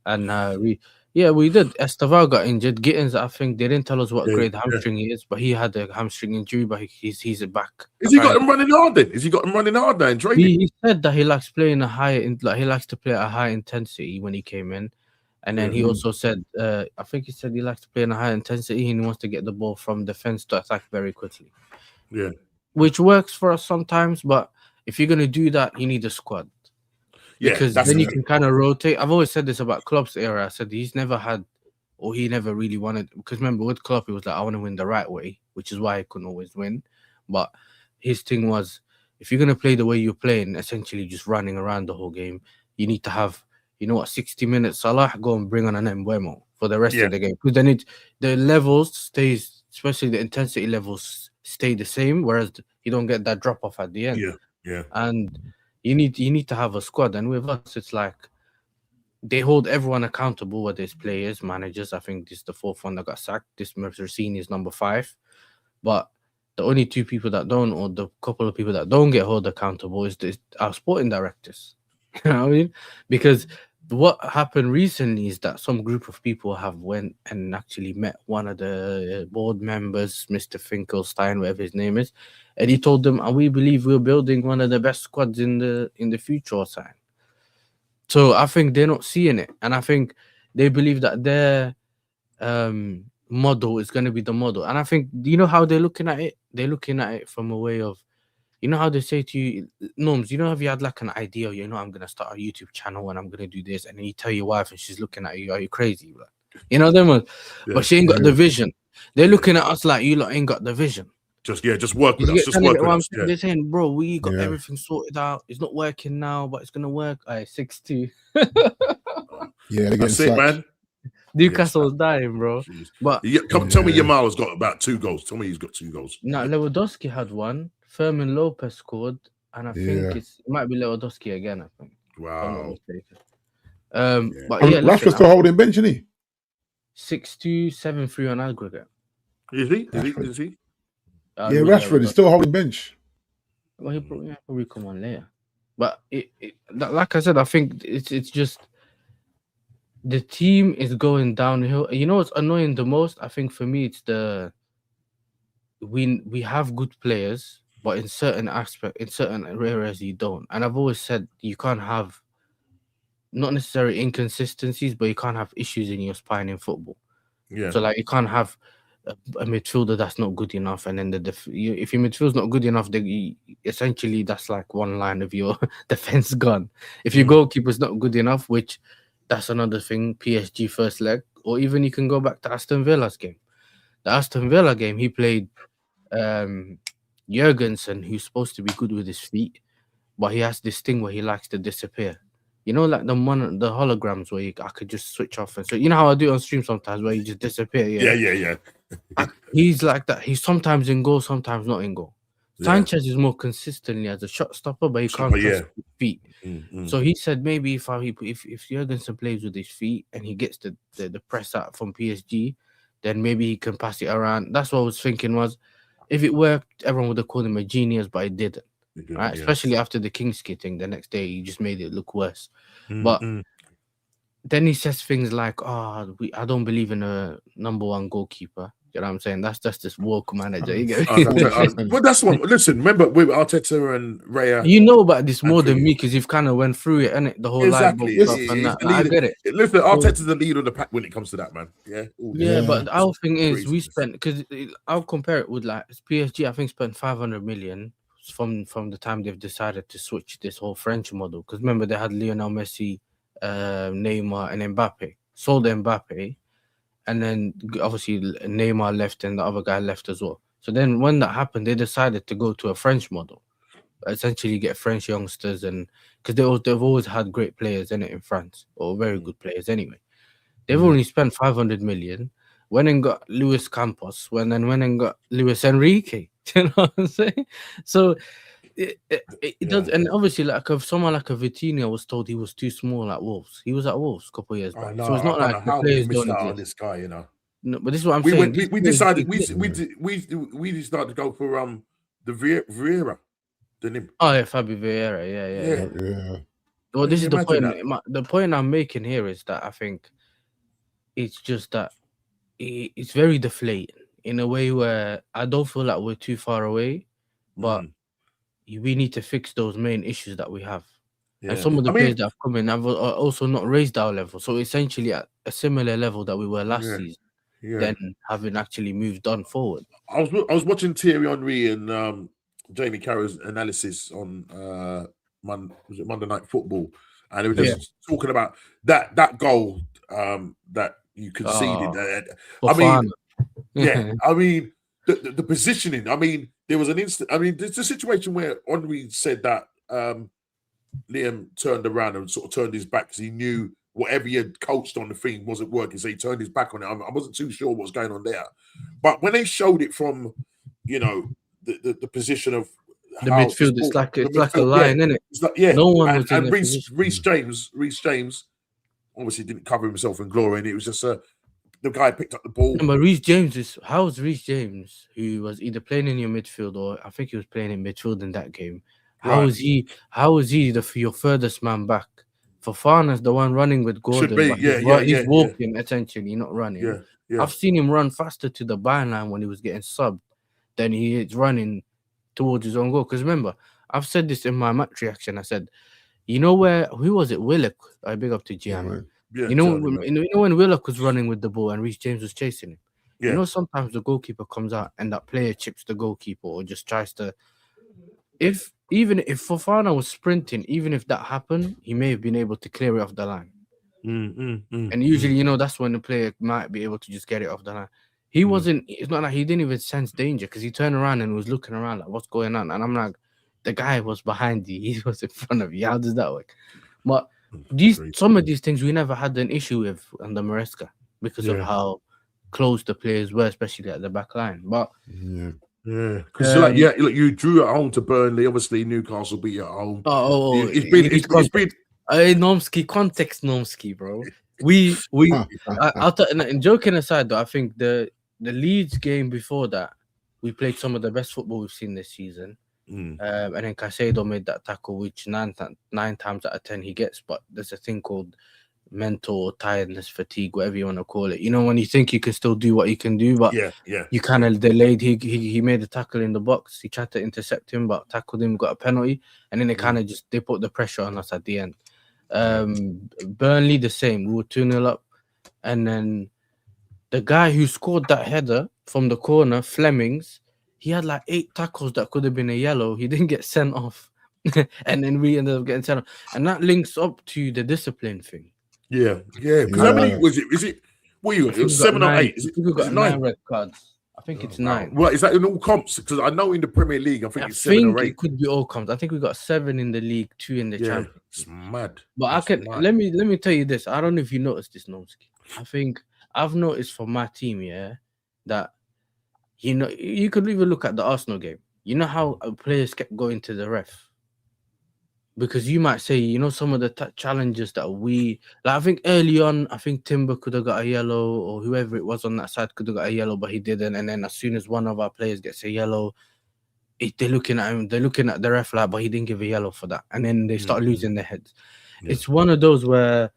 And we did. Esteval got injured. Gittins, I think they didn't tell us what grade hamstring he is, but he had a hamstring injury, but he's back. Has he got him running hard then? Has he got him running hard now in training? He said that he likes playing he likes to play at a high intensity when he came in. And then he also said, I think he said he likes to play in a high intensity and he wants to get the ball from defense to attack very quickly. Yeah. Which works for us sometimes, but if you're going to do that, you need a squad. Yeah, because then you can kind of rotate. I've always said this about Klopp's era. I said he's never had, or he never really wanted, because remember with Klopp, he was like, I want to win the right way, which is why he couldn't always win. But his thing was, if you're going to play the way you're playing, essentially just running around the whole game, you need to have, 60 minutes, Salah, go and bring on an Mbeumo for the rest of the game. Because then the levels stays, especially the intensity levels stay the same, whereas you don't get that drop off at the end. Yeah. And you need to have a squad. And with us, it's like they hold everyone accountable, whether it's players, managers. I think this is the 4th one that got sacked. This Mercini is number 5. But the only 2 people that don't, or the couple of people that don't get held accountable is our sporting directors. You know what I mean? Because what happened recently is that some group of people have went and actually met one of the board members, Mr. Finkelstein, whatever his name is, and he told them, "And we believe we're building one of the best squads in the future or something." So I think they're not seeing it, and I think they believe that their model is going to be the model. And I think, you know how they're looking at it? They're looking at it from a way of, you know how they say to you, Norms, you know, have you had like an idea, you know, I'm going to start a YouTube channel and I'm going to do this, and then you tell your wife and she's looking at you, are you crazy? Bro? You know them ones? Yeah. But she ain't got the vision. They're looking at us like, you lot ain't got the vision. Just work with us. Just work with us. They're saying, bro, we got everything sorted out. It's not working now, but it's going to work. 6-2. Yeah, that's it, man. Newcastle's dying, bro. Jeez. But tell me Yamal's got about 2 goals. Tell me he's got 2 goals. No, Lewandowski had 1. Fermin Lopez scored, and I think it might be Lewandowski again. I think. Wow. But yeah, Rashford's still holding bench, isn't he? 6-2, 7-3 on aggregate. Is he? Rashford is still holding bench. Well, he'll probably come on later. But like I said, I think it's just the team is going downhill. You know what's annoying the most? I think for me, it's we have good players, but in certain aspects, in certain areas, you don't. And I've always said you can't have not necessarily inconsistencies, but you can't have issues in your spine in football. Yeah. So like you can't have a midfielder that's not good enough, and then if your midfield's not good enough, essentially that's like one line of your defense gone. If your goalkeeper's not good enough, which that's another thing, PSG first leg, or even you can go back to Aston Villa's game. The Aston Villa game, he played Jurgensen, who's supposed to be good with his feet, but he has this thing where he likes to disappear. You know, like the holograms where I could just switch off, and so you know how I do on stream sometimes where you just disappear. Yeah. He's like that. He's sometimes in goal, sometimes not in goal. Yeah. Sanchez is more consistently as a shot stopper, but he can't trust his feet. So he said maybe if Jurgensen plays with his feet and he gets the press out from PSG, then maybe he can pass it around. That's what I was thinking was, if it worked, everyone would have called him a genius, but it didn't. Right? Especially after the Kingsley thing, the next day he just made it look worse. But then he says things like, "Oh, I don't believe in a number 1 goalkeeper." You know what I'm saying? That's just this woke manager. You get well, that's what. Listen, remember with Arteta and Raya. You know about this more than me because you've kind of went through it, and the whole life stuff and that. I get it. Listen, Arteta's the leader of the pack when it comes to that, man. Yeah. But our thing is, we spent, because I'll compare it with like PSG. I think spent 500 million from the time they've decided to switch this whole French model. Because remember, they had Lionel Messi, Neymar, and Mbappe. Sold Mbappe. And then obviously Neymar left and the other guy left as well. So then when that happened, they decided to go to a French model, essentially get French youngsters, and because they've always had great players in it in France, or very good players anyway. They've only spent 500 million, went and got Luis Campos, went and got Luis Enrique. You know what I'm saying? So it does, and obviously like if someone like a Vitinha was told he was too small at Wolves, he was at Wolves a couple of years back. So it's not like the players don't exist. On this guy, you know. No, but this is what I'm saying. We decided we started to go for the Vieira, didn't he? Oh yeah, Fabio Vieira, yeah. Well, this is the point. The point I'm making here is that I think it's just that it's very deflating in a way where I don't feel like we're too far away, but we need to fix those main issues that we have. Yeah. And some of the players that have come in have also not raised our level. So essentially at a similar level that we were last season, then having actually moved on forward. I was watching Thierry Henry and Jamie Carragher's analysis on Monday Night Football, and they were just talking about that goal that you conceded. I mean, the positioning. I mean, there was an instant. I mean, there's a situation where Henry said that Liam turned around and sort of turned his back because he knew whatever he had coached on the thing wasn't working, so he turned his back on it. I wasn't too sure what was going on there, but when they showed it from, the position of the midfield, it's like a line, isn't it? It's like, no one was in Reece James obviously didn't cover himself in glory, and it was just the guy picked up the ball. But Reece James how's Reece James, who was either playing in your midfield or I think he was playing in midfield in that game. How is he your furthest man back Fofana's the one running with Gordon. Should be, but he's walking essentially, not running. Yeah. I've seen him run faster to the byline when he was getting subbed than he is running towards his own goal. Because remember, I've said this in my match reaction. I said, you know who was it? Willock. I big up to Gian. You know when Willock was running with the ball and Reece James was chasing him. Yeah. You know, sometimes the goalkeeper comes out and that player chips the goalkeeper or just tries to. Even if Fofana was sprinting, even if that happened, he may have been able to clear it off the line. And usually, you know, that's when the player might be able to just get it off the line. He wasn't. It's not like he didn't even sense danger because he turned around and was looking around like, "What's going on?" And I'm like, "The guy was behind you. He was in front of you. How does that work?" But some of these things we never had an issue with under Maresca because of how close the players were, especially at the back line. But because look, you drew at home to Burnley. Obviously, Newcastle beat you at home. It's been Nomsky context, Nomsky, bro. And joking aside, though, I think the Leeds game before that, we played some of the best football we've seen this season. And then Caicedo made that tackle, which 9 times out of 10 he gets. But there's a thing called mental tiredness, fatigue, whatever you want to call it. You know, when you think you can still do what you can do, but you kind of delayed. He made a tackle in the box. He tried to intercept him, but tackled him, got a penalty, and then they put the pressure on us at the end. Burnley the same. We were 2-0 up, and then the guy who scored that header from the corner, Flemings, he had like 8 tackles that could have been a yellow. He didn't get sent off, and then we ended up getting sent off, and that links up to the discipline thing. Yeah. Because how many was it? Is it? What you? It was 7 or 8. Is it? We've got 9 red cards. I think it's 9. Well, is that in all comps? Because I know in the Premier League, I think it's 7 or 8. It could be all comps. I think we got 7 in the league, 2 in the Champions. It's mad. But let me tell you this. I don't know if you noticed this, Nomsky. I think I've noticed for my team, that you know, you could even look at the Arsenal game. You know how players kept going to the ref. Because you might say, you know, some of the challenges that I think early on, I think Timber could have got a yellow, or whoever it was on that side could have got a yellow, but he didn't. And then as soon as one of our players gets a yellow, they're looking at him, they're looking at the ref like, but he didn't give a yellow for that. And then they start losing their heads. It's one of those where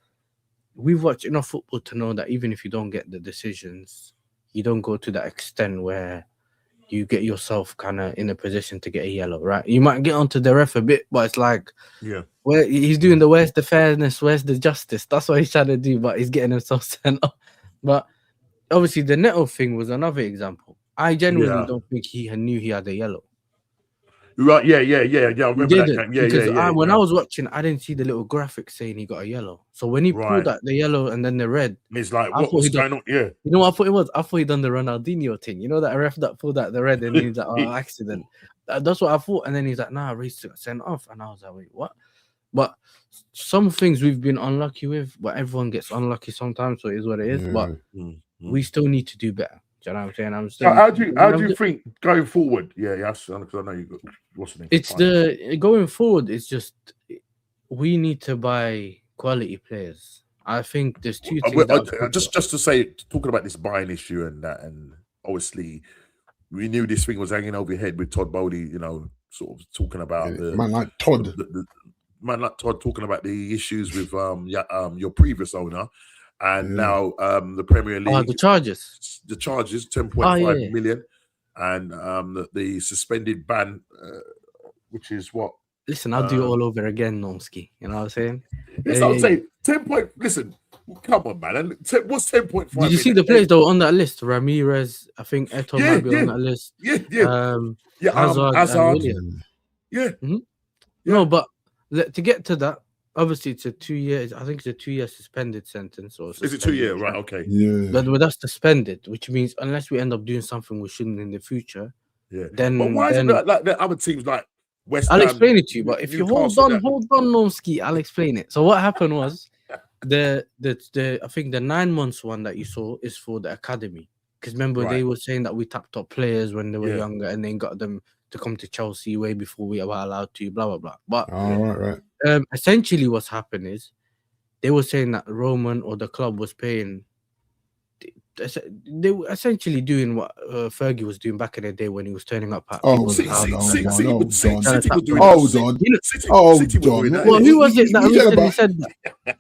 we've watched enough football to know that even if you don't get the decisions, you don't go to that extent where you get yourself kind of in a position to get a yellow, right? You might get onto the ref a bit, but it's like, where he's doing where's the fairness, where's the justice? That's what he's trying to do, but he's getting himself sent off. But obviously, the Neto thing was another example. I genuinely don't think he knew he had a yellow. Right? Yeah. I remember that game. Because when I was watching, I didn't see the little graphic saying he got a yellow. So when he pulled out the yellow and then the red, it's like, what's going on? Yeah. You know what I thought it was? I thought he done the Ronaldinho thing. You know that ref that pulled out the red and he's like, oh, accident. That's what I thought. And then he's like, nah, Reece got sent off. And I was like, wait, what? But some things we've been unlucky with, but everyone gets unlucky sometimes. So it is what it is. But we still need to do better. Do you know what I'm saying? How do you think going forward? Yes, because I know you got what's the name. It's going forward. It's just we need to buy quality players. I think there's 2 things. Just to say, talking about this buying issue and that, and obviously we knew this thing was hanging over your head with Todd Bowley. You know, sort of talking about man like Todd. Man like Todd talking about the issues with your previous owner. And now the Premier League, the charges, 10.5 million, and the suspended ban, which is what? Listen, I'll do it all over again, Nomsky. You know what I'm saying? That's what I'm saying. 10 point. Listen, come on, man. What's 10.5? Did you see the players that were on that list? Ramirez, I think Eto'o might be on that list. Hazard. No, but to get to that. Obviously, it's a 2 year. I think it's a 2 year suspended sentence. Or is it 2 year? Right. Okay. Yeah. But that's suspended, which means unless we end up doing something we shouldn't in the future, then. But why isn't it like the other teams like West I'll Ham? Explain it to you. But if you hold on, Nomsky, I'll explain it. So what happened was I think the 9 months one that you saw is for the academy, because remember they were saying that we tapped up players when they were younger and then got them to come to Chelsea way before we were allowed to, blah blah blah. But right. Essentially, what's happened is they were saying that Roman or the club was paying they were essentially doing what Fergie was doing back in the day when he was turning up at Oh, people's houses. City were doing that. Well, who was it that recently said that?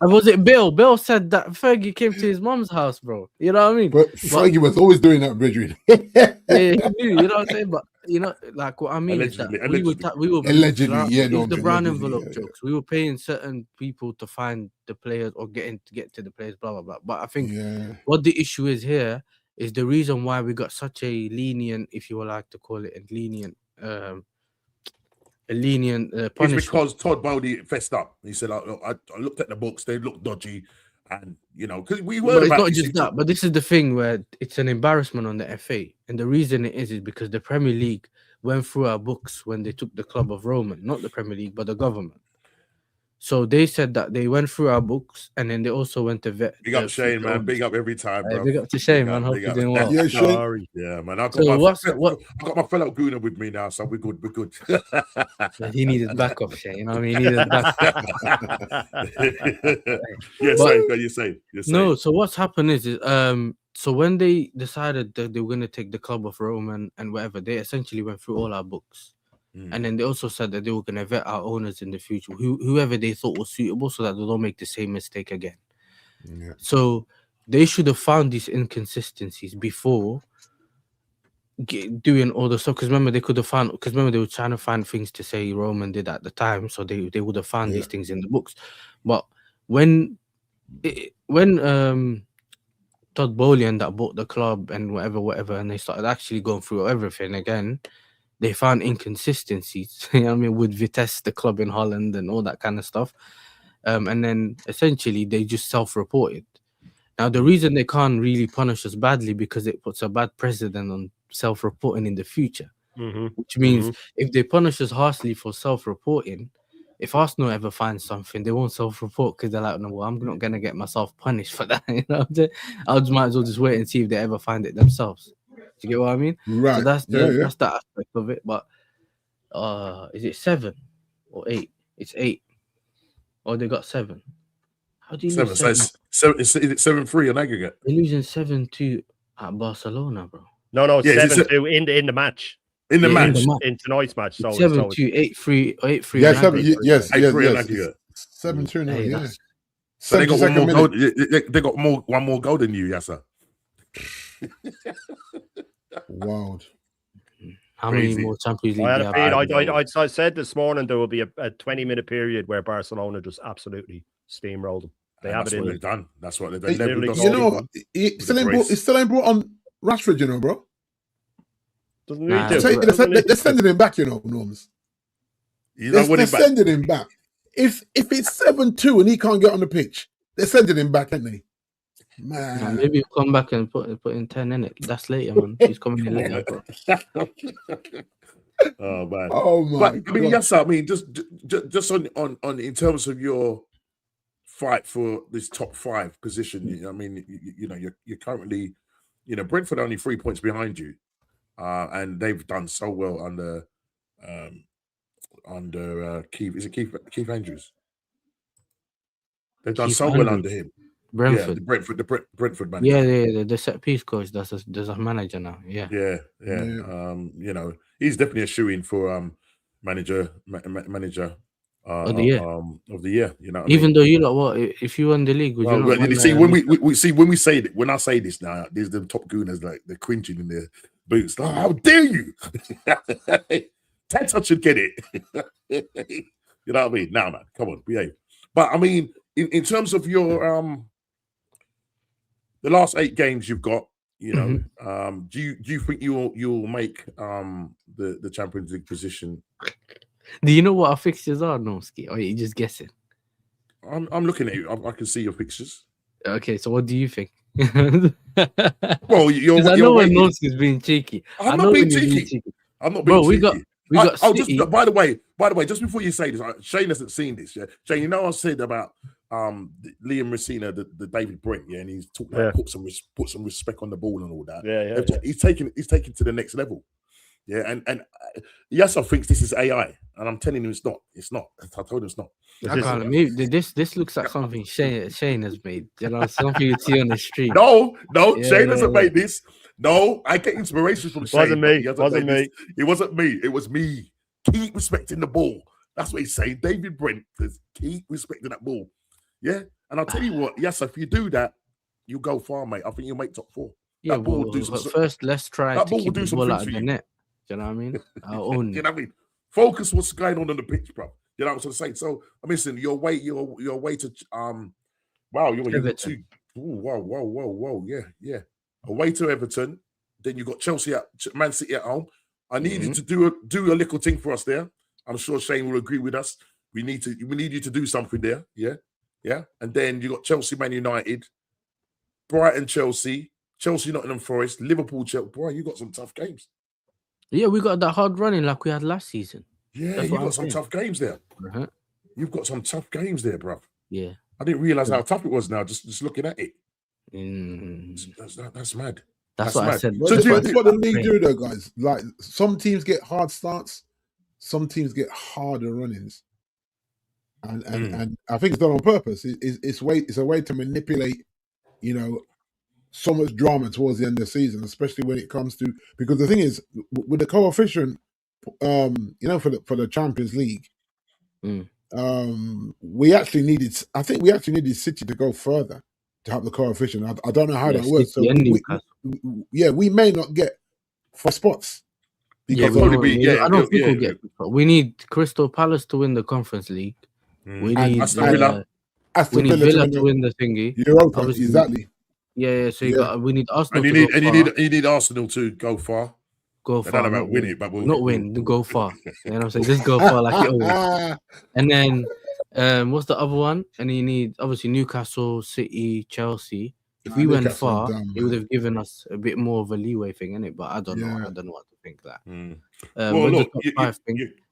Was it Bill? Bill said that Fergie came to his mom's house, bro. You know what I mean? But Fergie was always doing that, Bridget. Yeah, he knew, you know what I'm saying? But you know, like what I mean is that we were allegedly, yeah, no, the brown envelope jokes. We were paying certain people to find the players or get to the players, blah blah blah. But I think what the issue is here is the reason why we got such a lenient, if you would like to call it a lenient punishment. It's because Todd Bowley fessed up. He said, I looked at the books, they looked dodgy. And, you know, because we were it's not just that, but this is the thing where it's an embarrassment on the FA. And the reason it is because the Premier League went through our books when they took the Club of Rome, not the Premier League, but the government. So they said that they went through our books and then they also went to vet. Big up Shane, man. Big up every time, bro. Big up to Shane, man. Hope you're doing well. Yeah, Shane. Yeah, man. I've got my fellow Gooner with me now, so we're good. We're good. He needed backup, Shane. You know what I mean? He needed backup. You're saying. No, so what's happened is so when they decided that they were going to take the Club of Rome and whatever, they essentially went through all our books. And then they also said that they were going to vet our owners in the future, whoever they thought was suitable, so that they don't make the same mistake again. Yeah. So they should have found these inconsistencies before doing all the stuff. Because remember, they could have found, because remember, they were trying to find things to say Roman did at the time, so they would have found these things in the books. But when Todd Bowley and that bought the club and whatever, and they started actually going through everything again, they found inconsistencies, you know what I mean, with Vitesse, the club in Holland and all that kind of stuff. And then essentially they just self-reported. Now, the reason they can't really punish us badly because it puts a bad precedent on self-reporting in the future, which means if they punish us harshly for self-reporting, if Arsenal ever find something, they won't self-report because they're like, no, well, I'm not going to get myself punished for that. You know what I'm saying? I might as well just wait and see if they ever find it themselves. Do you get what I mean? Right. So that's the aspect of it. But is it 7 or 8? It's 8. Or they got 7. How do you lose 7? So is it 7-3 on aggregate? They're losing 7-2 at Barcelona, bro. No, it's 7-2 in the match. In tonight's match. So 7-2, 8-3, 8-3. Yeah, 7. Yes. 8-3 on aggregate. 7-2 now. Yeah. So they got one more goal. They got one more goal than you, yes, sir. Wild. How many more Champions League? I said this morning there will be a 20-minute period where Barcelona just absolutely steamrolled them. They have it in. They've done. That's what they've done. You know, it still ain't brought on Rashford, you know, bro. Doesn't need to. They're sending him back, you know, Norms. They're sending him back. If it's 7-2 and he can't get on the pitch, they're sending him back, ain't they? Man. Maybe he'll come back and put in 10 in it. That's later, man. He's coming in later, bro. Oh man. Oh my. But I mean, yes, I mean, just on in terms of your fight for this top 5 position. I mean, you know, you're currently, you know, Brentford are only 3 points behind you, and they've done so well under Keith. Is it Keith Andrews? They've done so well under him. Brentford. Yeah, the Brentford manager. Yeah, the set piece coach. There's a manager now. Yeah. You know, he's definitely a shoe-in for manager of the year. Of the year, you know. Even though you know what, if you won the league, would you see when we say it, when I say this now, there's the top gooners like they're cringing in their boots. Like, how dare you? Tata should get it. You know what I mean? Now, man, come on, behave. But I mean, in terms of your the last 8 games you've got, you know, do you think you'll make the Champions League position? Do you know what our fixtures are, Nomski? Or are you just guessing? I'm looking at you. I can see your fixtures. Okay, so what do you think? Well, I know when Nomski's being cheeky. I'm not being cheeky. I'm not being cheeky. We got just by the way, just before you say this, Shane hasn't seen this. Yeah, Shane, you know I said about Liam Messina, the David Brent, yeah, and he's talking about put some respect on the ball and all that. Yeah. He's taking to the next level. Yeah, and yes, I think this is AI, and I'm telling you, it's not. It's not. I told him it's not. I can't. Maybe this looks like something Shane has made. You know, something you see on the street. No, Shane hasn't made this. No, I get inspiration from Shane. Wasn't me. Wasn't me. It wasn't me. It was me. Keep respecting the ball. That's what he's saying. David Brent, keep respecting that ball. Yeah, and I'll tell you what. Yes, if you do that, you go far, mate. I think you'll make top 4. Yeah, but first let's try to keep the ball out of the net. Do you know what I mean? Our own. You know what I mean? Focus what's going on the pitch, bro. You know what I'm saying? So I mean, listen, your way to wow, you're two. Whoa, yeah. Away to Everton, then you got Chelsea at Man City at home. I need you to do a little thing for us there. I'm sure Shane will agree with us. We need you to do something there. Yeah. And then you got Chelsea, Man United, Brighton, Chelsea, Nottingham Forest, Liverpool, Chelsea. Boy, you got some tough games. Yeah, we got that hard running like we had last season. Yeah, you got some tough games there. You've got some tough games there, bro. Yeah. I didn't realize how tough it was now, just looking at it. That's mad. That's what mad. I said. That's what the league do, though, guys. Like, some teams get hard starts, some teams get harder run-ins. And I think it's done on purpose. It's a way to manipulate, so much drama towards the end of the season, especially when it comes to, because the thing is, with the coefficient, for the Champions League, we actually needed City to go further to help the coefficient. I don't know how that works. So we may not get 4 spots. I don't think we'll get. We need Crystal Palace to win the Conference League. We need Villa to win the thingy. Europa, exactly. Yeah. So we need Arsenal. And you need Arsenal to go far. Go far. I don't know about win it, but not win. Go far. You know what I'm saying? Just go far like it always. And then, what's the other one? And you need obviously Newcastle, City, Chelsea. If we went far, it would have given us a bit more of a leeway thing, innit? But I don't know. I don't know what to think that. Well, look,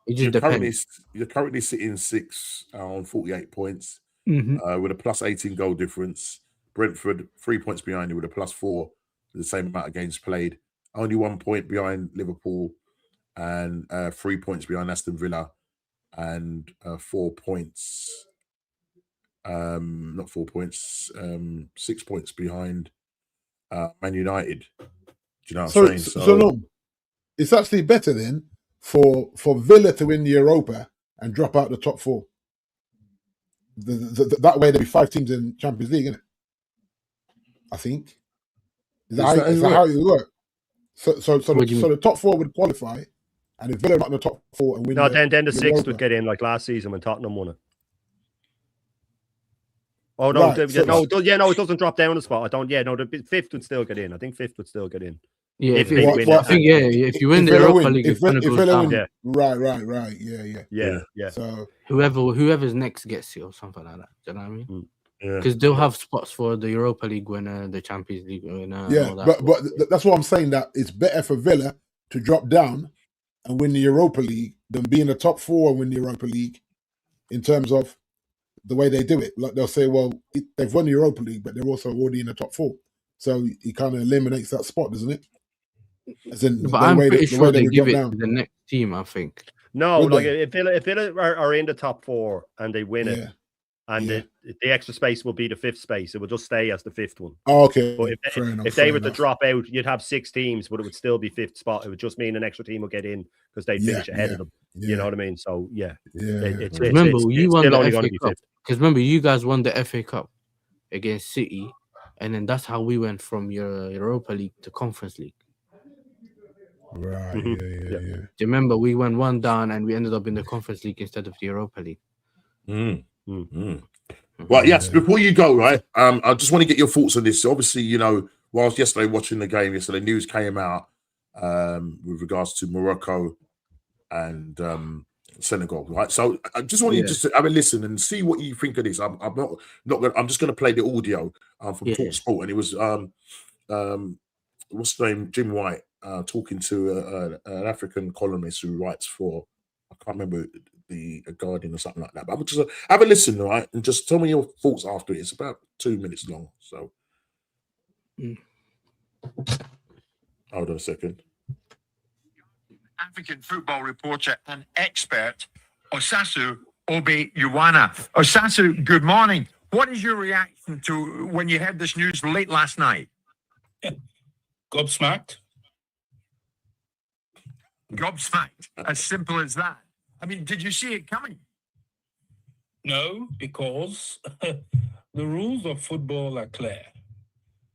it just depends. You're currently sitting 6th on 48 points with a plus 18 goal difference. Brentford 3 points behind you with a plus 4, the same amount of games played. Only 1 point behind Liverpool and 3 points behind Aston Villa and 4 points. Not 4 points, 6 points behind Man United. Do you know what I'm saying? So no, it's actually better then for Villa to win the Europa and drop out the top 4. That way there'll be 5 teams in Champions League, isn't it? I think. Is that how it works? So the top 4 would qualify, and if Villa are not in the top 4 and win, then the 6th would get in like last season when Tottenham won it. Oh no, right. It doesn't drop down a spot. The 5th would still get in. I think 5th would still get in. Yeah, if you win the Europa League, it kind of goes down. Yeah. Right. Yeah. So whoever's next gets it or something like that. Do you know what I mean? Because they'll have spots for the Europa League winner, the Champions League winner. Yeah, but that's what I'm saying. That it's better for Villa to drop down and win the Europa League than be in the top 4 and win the Europa League. In terms of the way they do it, like they'll say, well, they've won the Europa League, but they're also already in the top 4, so it kind of eliminates that spot, doesn't it? But I'm pretty sure they give it to the next team. I think. No, like if Villa are in the top 4 and they win it. And the extra space will be the 5th space. It will just stay as the 5th one. Oh, okay. But if they were to drop out, you'd have 6 teams, but it would still be 5th spot. It would just mean an extra team will get in because they finish ahead of them. Yeah. You know what I mean? So Remember, you won the FA Cup. Because remember, you guys won the FA Cup against City, and then that's how we went from your Europa League to Conference League. Right. Do you remember we went 1 down and we ended up in the Conference League instead of the Europa League? Well, yes, before you go, right, I just want to get your thoughts on this. So obviously, whilst yesterday watching the game, news came out with regards to Morocco and Senegal, right? So I just want you to have a listen and see what you think of this. I'm just going to play the audio from Talk Sport, and it was what's the name, Jim White, talking to an African columnist who writes for, I can't remember, the Guardian or something like that. But I would just have a listen, right, and just tell me your thoughts after it. It's about 2 minutes long, so hold on a second. African football reporter and expert, Osasu Obe-Yuwana. Osasu, good morning. What is your reaction to when you heard this news late last night? Gobsmacked. Gobsmacked, as simple as that. I mean, did you see it coming? No, because the rules of football are clear.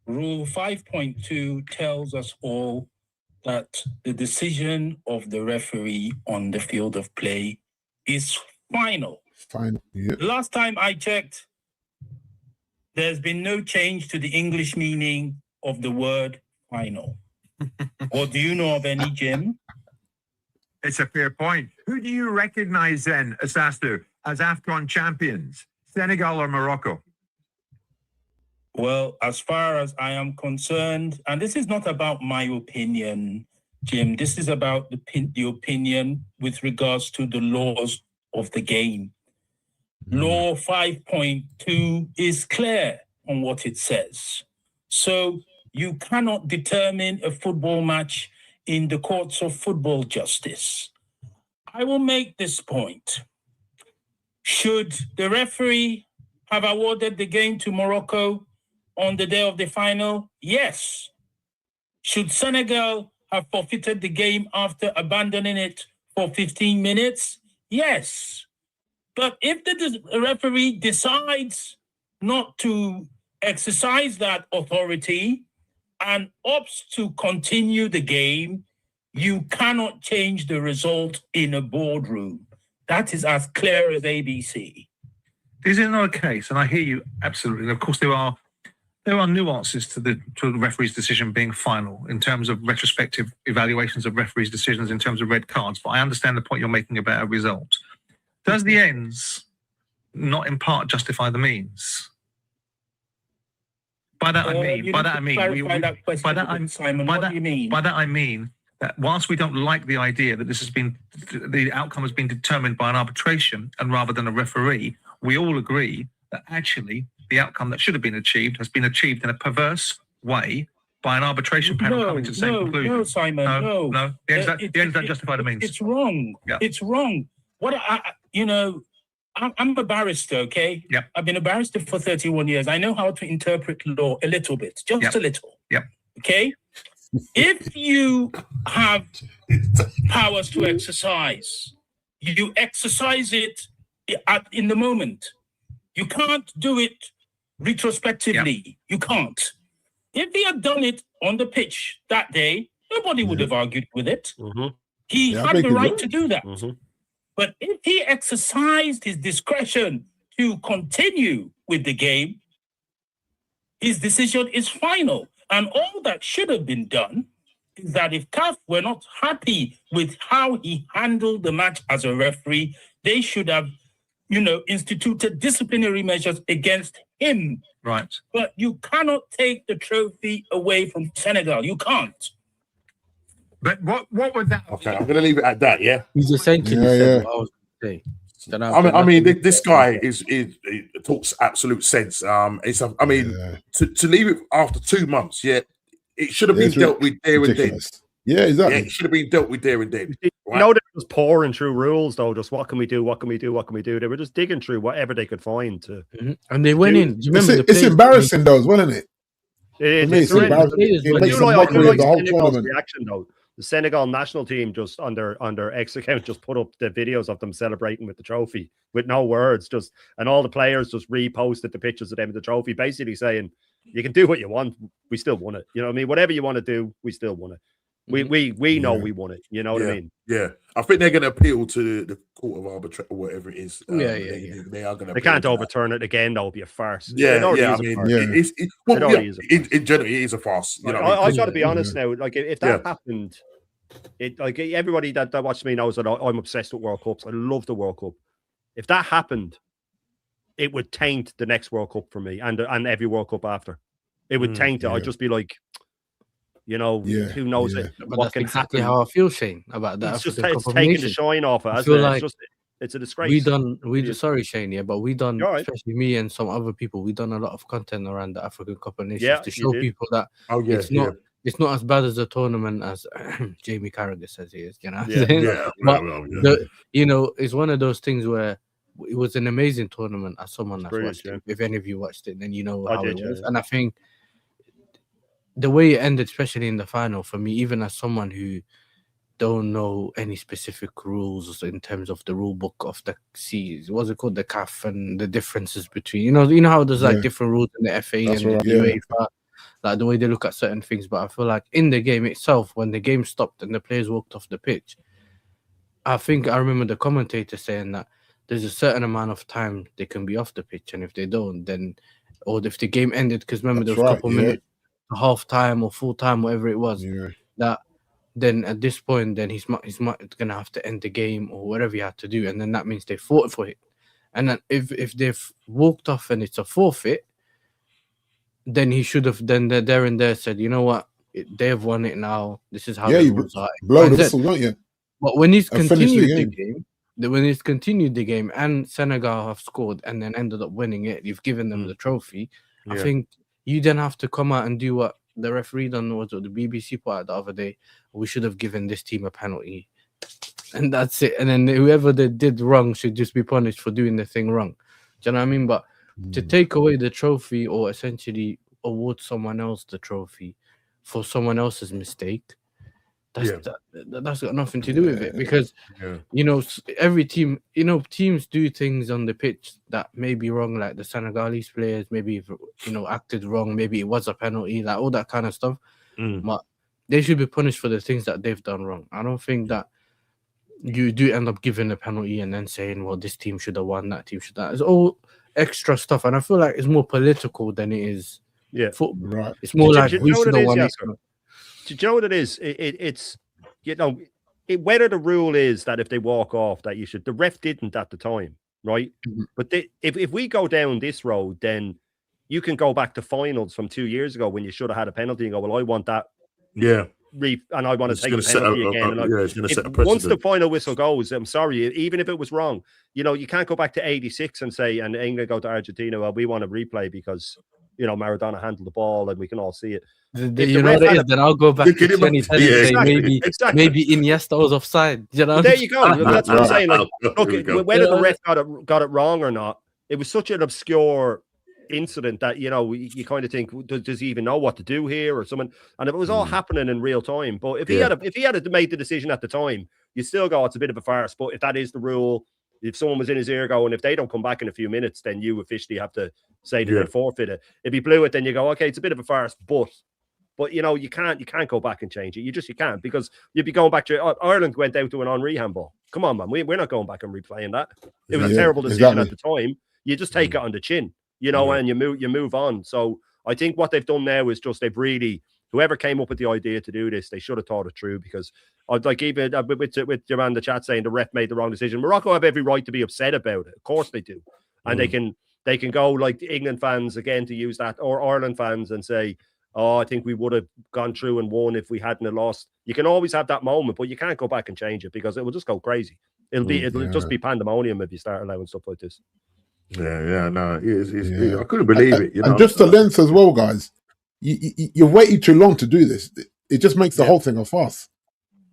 Rule 5.2 tells us all that the decision of the referee on the field of play is final. Fine. Yep. The last time I checked, there's been no change to the English meaning of the word final. Or do you know of any, Jim? It's a fair point. Who do you recognize then, Asastu, as AFCON champions? Senegal or Morocco? Well, as far as I am concerned, and this is not about my opinion, Jim, this is about the opinion with regards to the laws of the game. Law 5.2 is clear on what it says. So you cannot determine a football match in the courts of football justice. I will make this point. Should the referee have awarded the game to Morocco on the day of the final? Yes. Should Senegal have forfeited the game after abandoning it for 15 minutes? Yes. But if the referee decides not to exercise that authority and opts to continue the game, you cannot change the result in a boardroom. That is as clear as ABC. Is it not a case, and I hear you absolutely, and of course there are nuances to the referee's decision being final in terms of retrospective evaluations of referees' decisions in terms of red cards, but I understand the point you're making about a result. Does the ends not in part justify the means? By that I mean that whilst we don't like the idea that the outcome has been determined by an arbitration and rather than a referee, we all agree that actually the outcome that should have been achieved has been achieved in a perverse way by an arbarbitration panel coming to the same conclusion. No, Simon, no. The ends don't justify the means. It's wrong. Yeah. It's wrong. I'm a barrister, okay? Yep. I've been a barrister for 31 years. I know how to interpret law a little bit, just a little. Yep. Okay? If you have powers to exercise, you exercise it in the moment. You can't do it retrospectively. Yep. You can't. If he had done it on the pitch that day, nobody would have argued with it. Mm-hmm. He had the right to do that. Mm-hmm. But if he exercised his discretion to continue with the game, his decision is final. And all that should have been done is that if CAF were not happy with how he handled the match as a referee, they should have, instituted disciplinary measures against him. Right. But you cannot take the trophy away from Senegal. You can't. But what would that? Okay, I'm going to leave it at that. Yeah. He's essentially said what I was going to say. This guy he talks absolute sense. To leave it after 2 months, it should have been dealt with there and then. Yeah, exactly. Yeah, it should have been dealt with there and then. Right? They were just pouring through rules, though. Just what can we do? What can we do? What can we do? They were just digging through whatever they could find to. Mm-hmm. And they went in. Do you remember? It's embarrassing, though, wasn't it? It's embarrassing. I do like Senegal's reaction, though. The Senegal national team just on their X account just put up the videos of them celebrating with the trophy with no words, and all the players just reposted the pictures of them with the trophy, basically saying, "You can do what you want, we still won it." You know what I mean? Whatever you want to do, we still won it. We know we won it. You know what I mean? Yeah, I think they're going to appeal to the court of arbitration or whatever it is. They are going to. They can't overturn it again. That would be a farce. In general, it is a farce. I've got to be honest now. Like if that happened, everybody that watches me knows that I'm obsessed with World Cups. I love the World Cup. If that happened, it would taint the next World Cup for me and every World Cup after. It would taint it. I'd just be like, who knows it? But what that's can exactly happen? how I feel, Shane, about that. It's just taking the shine off it. It's a disgrace. Sorry, Shane, but especially me and some other people, we done a lot of content around the African Cup of Nations to show people that it's not as bad as a tournament as Jamie Carragher says he is. You know, Yeah, but you know, it's one of those things where it was an amazing tournament. As someone that's watched it, if any of you watched it, then you know how it was. And I think the way it ended, especially in the final, for me, even as someone who don't know any specific rules in terms of the rule book of the what's it called, the CAF, and the differences between, you know how there's like different rules in the FA and the UEFA, like the way they look at certain things. But I feel like in the game itself, when the game stopped and the players walked off the pitch, I think I remember the commentator saying that there's a certain amount of time they can be off the pitch, and if they don't, then, or if the game ended, because remember there was a couple minutes, half time or full time, whatever it was, that then at this point, then he's gonna have to end the game or whatever he had to do, and then that means they fought for it. And then if they've walked off and it's a forfeit, then he should have then there and there said, you know what, they've won it now. This is how the rules are. Blow the whistle, don't you? But when he's continued the game, and Senegal have scored and then ended up winning it, you've given them the trophy. I think you then have to come out and do what the referee done, was the BBC put out the other day. We should have given this team a penalty, and that's it. And then whoever they did wrong should just be punished for doing the thing wrong. Do you know what I mean? But to take away the trophy, or essentially award someone else the trophy for someone else's mistake, that's got nothing to do with it, because you know, every team, you know, teams do things on the pitch that may be wrong, like the Senegalese players maybe, you know, acted wrong, maybe it was a penalty, like all that kind of stuff. But they should be punished for the things that they've done wrong. I don't think that you do end up giving a penalty and then saying, well, this team should have won, that team should have. It's all extra stuff, and I feel like it's more political than it is football. Right. It's more like we should have won it. Do you know what it is? It's, you know, whether the rule is that if they walk off that you should, the ref didn't at the time, right? But if we go down this road, then you can go back to finals from 2 years ago when you should have had a penalty and go, well, I want that. And I want to take a penalty again. Once the final whistle goes, I'm sorry, even if it was wrong, you know, you can't go back to 86 and say, and England go to Argentina, well, we want to replay because, you know, Maradona handled the ball and we can all see it. You know what it is? Then I'll go back to 2010 and say maybe Iniesta was offside. You know, there you go. That's what I'm saying. Like, look, whether the ref got it wrong or not, it was such an obscure incident that, you know, you kind of think, does he even know what to do here or someone? And it was all happening in real time. But if he had made the decision at the time, you still go, it's a bit of a farce. But if that is the rule, if someone was in his ear going, if they don't come back in a few minutes, then you officially have to say that they forfeit it. If he blew it, then you go, okay, it's a bit of a farce, but you know, you can't go back and change it. You can't, because you'd be going back to Ireland went out to an Henry handball. Come on, man, we're not going back and replaying that. It was a terrible decision at the time. You just take it on the chin, you know, and you move on. So I think what they've done now is just they've really, whoever came up with the idea to do this, they should have thought it through, because I'd like, even with your man in the chat saying the ref made the wrong decision. Morocco have every right to be upset about it. Of course they do. And they can go like the England fans again, to use that, or Ireland fans, and say, oh, I think we would have gone through and won if we hadn't have lost. You can always have that moment, but you can't go back and change it, because it will just go crazy. It'll just be pandemonium if you start allowing stuff like this. No, I couldn't believe it. You know? And just the length as well, guys. You're waiting too long to do this. It just makes the whole thing a farce.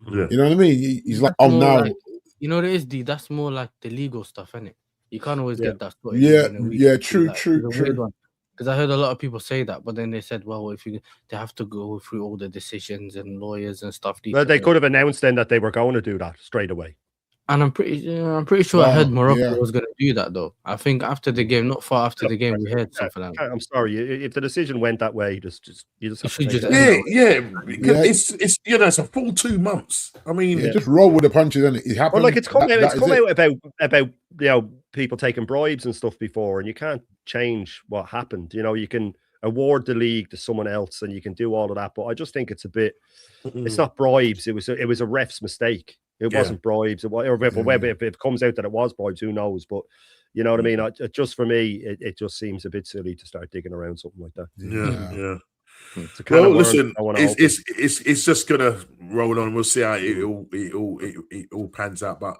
You know what I mean? He's like, oh, now. Like, you know what it is, D? That's more like the legal stuff, isn't it? You can't always get that. True. Because I heard a lot of people say that, but then they said, well, they have to go through all the decisions and lawyers and stuff. Well, they could have announced then that they were going to do that straight away. And I'm pretty sure I heard Morocco was going to do that, though. I think after the game, not far after the game, we heard something like that. I'm sorry, if the decision went that way, you just have to because it's you know, it's a full 2 months. I mean, just roll with the punches, and it happened. Well, like it's come out about you know, people taking bribes and stuff before, and you can't change what happened. You know, you can award the league to someone else, and you can do all of that, but I just think it's a bit. It's not bribes. It was a ref's mistake. It wasn't bribes. If it comes out that it was bribes, who knows? But you know what I mean? Just for me, it just seems a bit silly to start digging around something like that. Well, listen, it's just gonna roll on. We'll see how it all pans out. But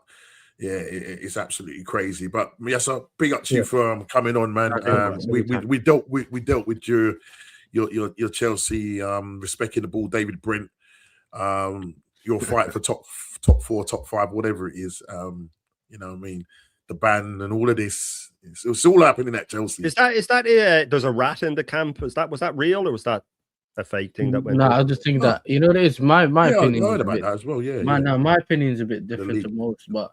it's absolutely crazy. But yes, big up to you for coming on, man. We dealt with your Chelsea respecting the ball, David Brent. Your fight for top 4, top 5, whatever it is. You know what I mean? The ban and all of this. It's all happening at Chelsea. Is that there's a rat in the camp? Was that real, or was that a fake thing that went? No, I just think that it is my opinion. I heard about that as well. Yeah, my opinion is a bit different to most, but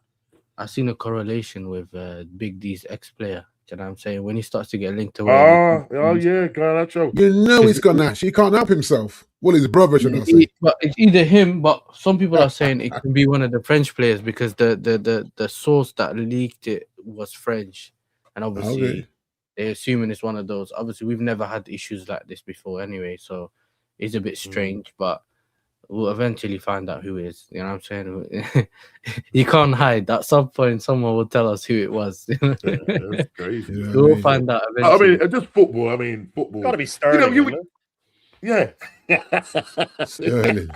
I seen a correlation with Big D's ex-player. You know what I'm saying? When he starts to get linked to yeah, Garnacho. You know he's got Nash. He can't help himself. Well, his brother should I say. But it's either him, but some people are saying it can be one of the French players because the source that leaked it was French, and obviously they're assuming it's one of those. Obviously, we've never had issues like this before anyway, so it's a bit strange, but we'll eventually find out who it is. You know what I'm saying? You can't hide. At some point, someone will tell us who it was. That's crazy. We'll find out eventually. I mean, just football. I mean, football. Got to be Sterling. Yeah. Sterling.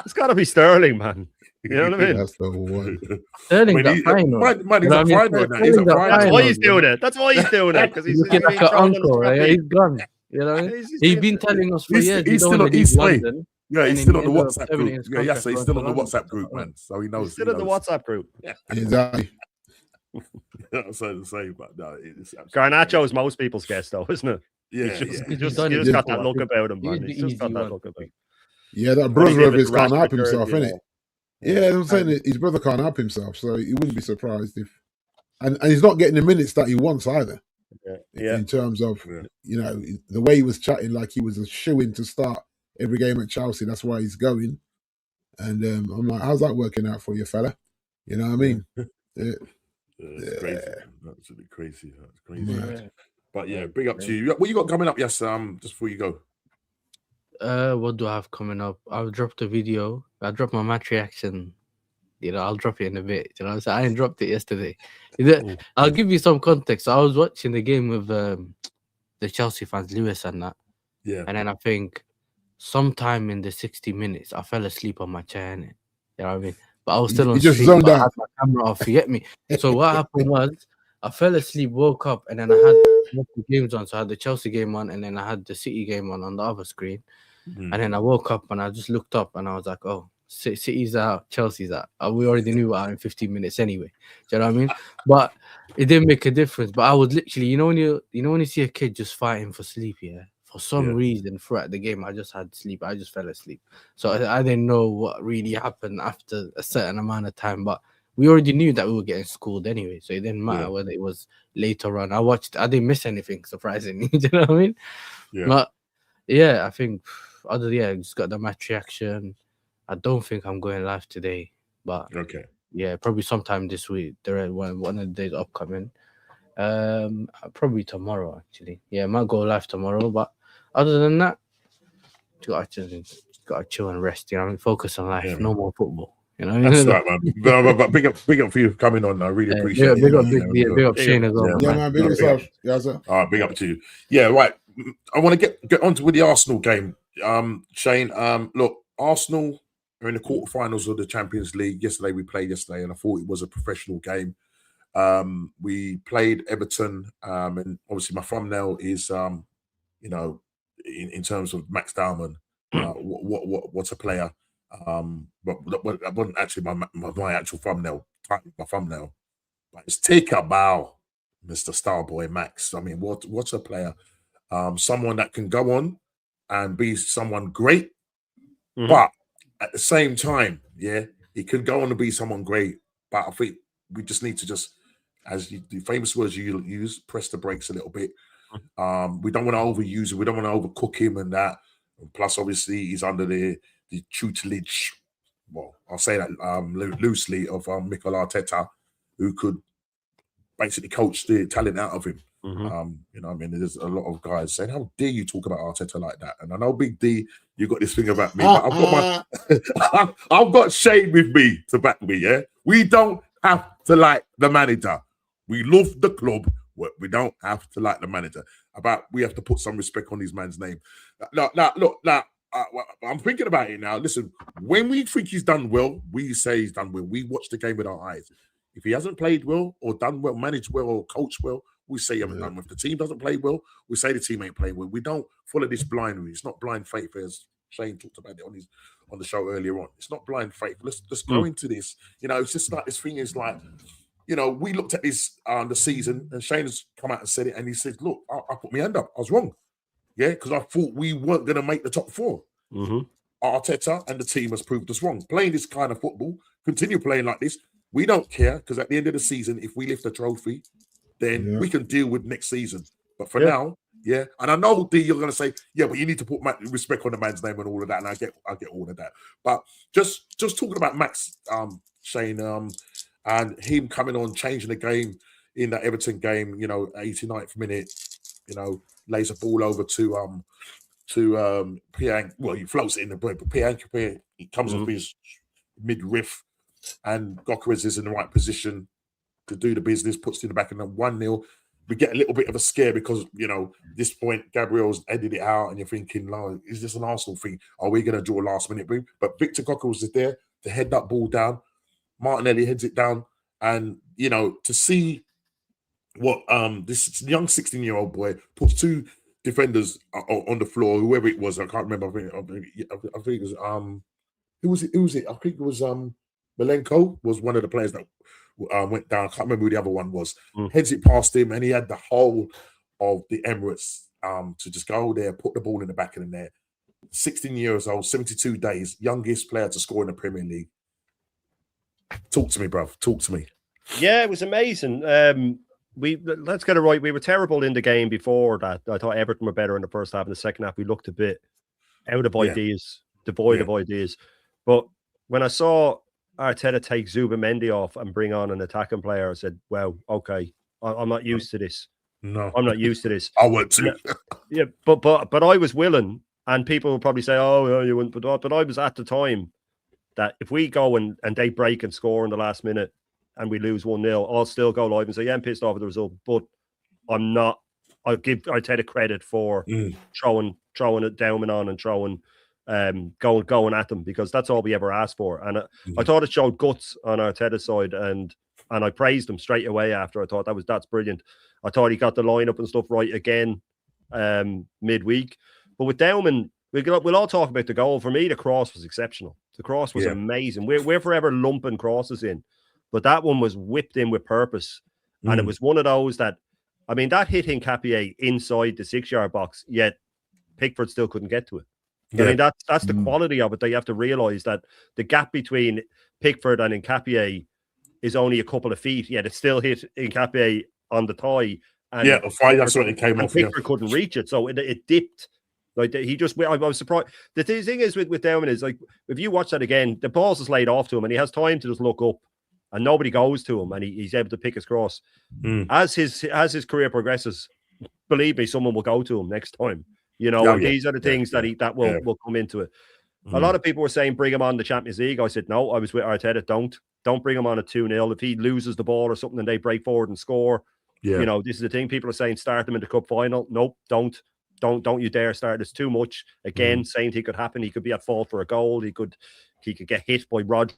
It's got to be Sterling, man. You know what I mean? That's the one. Sterling got final. He's a final. That's why he's doing it. That's why he's doing it. Because he's looking like an uncle, right? He's gone. You know, he's been telling us for years. He's still on London. Yeah, he's still on the WhatsApp group. Yeah, he's still on the WhatsApp group, man. So he knows. He's still in the WhatsApp group. Exactly. So to say, but no, it's Garnacho is most people's guess, though, isn't it? Yeah, he just got that look about him, man. He's just got that look about him. Yeah, that brother of his can't help himself, innit? Yeah, I'm saying his brother can't help himself, so he wouldn't be surprised if, and he's not getting the minutes that he wants either. Yeah. In terms of you know the way he was chatting, like he was a shoo-in to start every game at Chelsea. That's why he's going. And I'm like, how's that working out for you, fella? You know what I mean? It's crazy. Absolutely crazy. That's crazy. Yeah. But yeah, big up to you. What you got coming up? Yes, just before you go. What do I have coming up? I've dropped a video. I dropped my match reaction. You know, I'll drop it in a bit. You know, so I ain't dropped it yesterday. I'll give you some context. So I was watching the game with the Chelsea fans, Lewis and that. Yeah. And then I think sometime in the 60 minutes, I fell asleep on my chair, innit? You know what I mean? But I was still on stream, but I had my camera off, you get me? So what happened was, I fell asleep, woke up, and then I had multiple games on. So I had the Chelsea game on, and then I had the City game on the other screen. And then I woke up, and I just looked up, and I was like, oh, City's out, Chelsea's out. We already knew out in 15 minutes anyway. Do you know what I mean? But it didn't make a difference. But I was literally, you know when you see a kid just fighting for sleep, for some reason throughout the game, I just had sleep. I just fell asleep. So I didn't know what really happened after a certain amount of time. But we already knew that we were getting schooled anyway. So it didn't matter whether it was later on. I didn't miss anything, surprisingly. Do you know what I mean? Yeah. But yeah, I think just got the match reaction. I don't think I'm going live today. But yeah, probably sometime this week. There are one of the days upcoming. Probably tomorrow, actually. Yeah, I might go live tomorrow, but other than that, got to chill and rest. You know, focus on life. No more football. You know, that's right, man. But big up for you coming on. I really appreciate it. Big up Shane as well. Yeah, man. Big yourself. Yeah, sir. All right, big up to you. Yeah, right. I want to get on with the Arsenal game. Shane. Look, Arsenal are in the quarterfinals of the Champions League. Yesterday we played and I thought it was a professional game. We played Everton, and obviously my thumbnail is, you know, in terms of Max Dowman, what's a player. But that wasn't actually my actual thumbnail. My thumbnail, but it's take a bow, Mr. Starboy Max. I mean, what's a player? Someone that can go on and be someone great, but at the same time, he could go on to be someone great. But I think we just need to as the famous words you use, press the brakes a little bit. We don't want to overuse him. We don't want to overcook him and that. Plus, obviously, he's under the tutelage, well, I'll say that loosely, of Mikel Arteta, who could basically coach the talent out of him. You know what I mean? There's a lot of guys saying, how dare you talk about Arteta like that? And I know, Big D, you got this thing about me, but I've got Shane with me to back me, We don't have to like the manager. We love the club. We don't have to like the manager. We have to put some respect on this man's name. Now, I'm thinking about it now. Listen, when we think he's done well, we say he's done well. We watch the game with our eyes. If he hasn't played well or done well, managed well or coached well, We say if the team doesn't play well, we say the team ain't playing well. We don't follow this blindly. It's not blind faith, as Shane talked about it on the show earlier on. It's not blind faith. Let's go into this. It's just like this thing is like, we looked at this the season, and Shane has come out and said it, and he said, "Look, I put my hand up. I was wrong, because I thought we weren't going to make the top 4." Arteta and the team has proved us wrong. Playing this kind of football, continue playing like this. We don't care, because at the end of the season, if we lift a trophy, then we can deal with next season. But for now, and I know D, you're going to say, but you need to put respect on the man's name and all of that, and I get all of that. But just talking about Max, Shane, and him coming on, changing the game in that Everton game, 89th minute, lays a ball over to Piang. Well, he floats it in the break, but Piang, he comes off his mid-riff, and Qtrs is in the right position to do the business, puts it in the back, and then 1-0. We get a little bit of a scare because, this point, Gabriel's ended it out, and you're thinking, is this an Arsenal thing? Are we going to draw last minute? But Victor Qtrs is there to head that ball down. Martinelli heads it down, and, to see what this young 16-year-old boy puts 2 defenders on the floor, whoever it was, I can't remember. I think it was who was it? I think it was Milenko was one of the players that went down. I can't remember who the other one was. Heads it past him, and he had the whole of the Emirates to just go there, put the ball in the back of the net. 16 years old, 72 days, youngest player to score in the Premier League. Talk to me, bruv. Talk to me. Yeah, it was amazing. Let's get it right. We were terrible in the game before that. I thought Everton were better in the first half. In the second half, we looked a bit out of ideas, devoid of ideas. But when I saw Arteta take Zubimendi off and bring on an attacking player, I said, "Well, okay, I'm not used to this. No, I'm not used to this. I would too. But I was willing, and people will probably say, "Oh, you wouldn't." But I was at the time that if we go and they break and score in the last minute and we lose 1-0, I'll still go live and say, "Yeah, I'm pissed off at the result," but I'm not. I'll take the credit for throwing it down on and throwing. Going at them, because that's all we ever asked for. And I thought it showed guts on Arteta's side, and I praised him straight away after. I thought that's brilliant. I thought he got the lineup and stuff right again midweek. But with Dauman, we'll all talk about the goal. For me, the cross was exceptional. The cross was amazing. We're forever lumping crosses in, but that one was whipped in with purpose. And it was one of those that hit Hincapié inside the 6-yard box, yet Pickford still couldn't get to it. I mean, that's the quality of it, that you have to realise that the gap between Pickford and Hincapié is only a couple of feet, yet it still hit Hincapié on the thigh. And that's what it came off. Pickford couldn't reach it, so it dipped. Like I was surprised. The thing is with Dauman is, like, if you watch that again, the ball's just laid off to him, and he has time to just look up, and nobody goes to him, and he's able to pick his cross. As his career progresses, believe me, someone will go to him next time. These are the things that will come into it. A lot of people were saying bring him on the Champions League. I said no. I was with Arteta. Don't bring him on at 2-0. If he loses the ball or something and they break forward and score, this is the thing. People are saying start him in the cup final. Nope, don't you dare start. It's too much. Again, same thing could happen. He could be at fault for a goal. He could get hit by Rodri.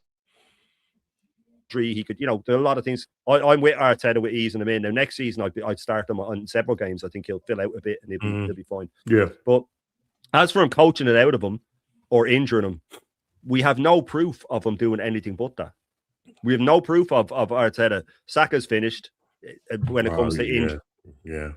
He could, there are a lot of things. I'm with Arteta with easing him in. Now, next season, I'd start him on several games. I think he'll fill out a bit and he'll be fine. Yeah. But as for him coaching it out of him or injuring him, we have no proof of him doing anything but that. We have no proof of Arteta. Saka's finished when it comes to injuries. Yeah.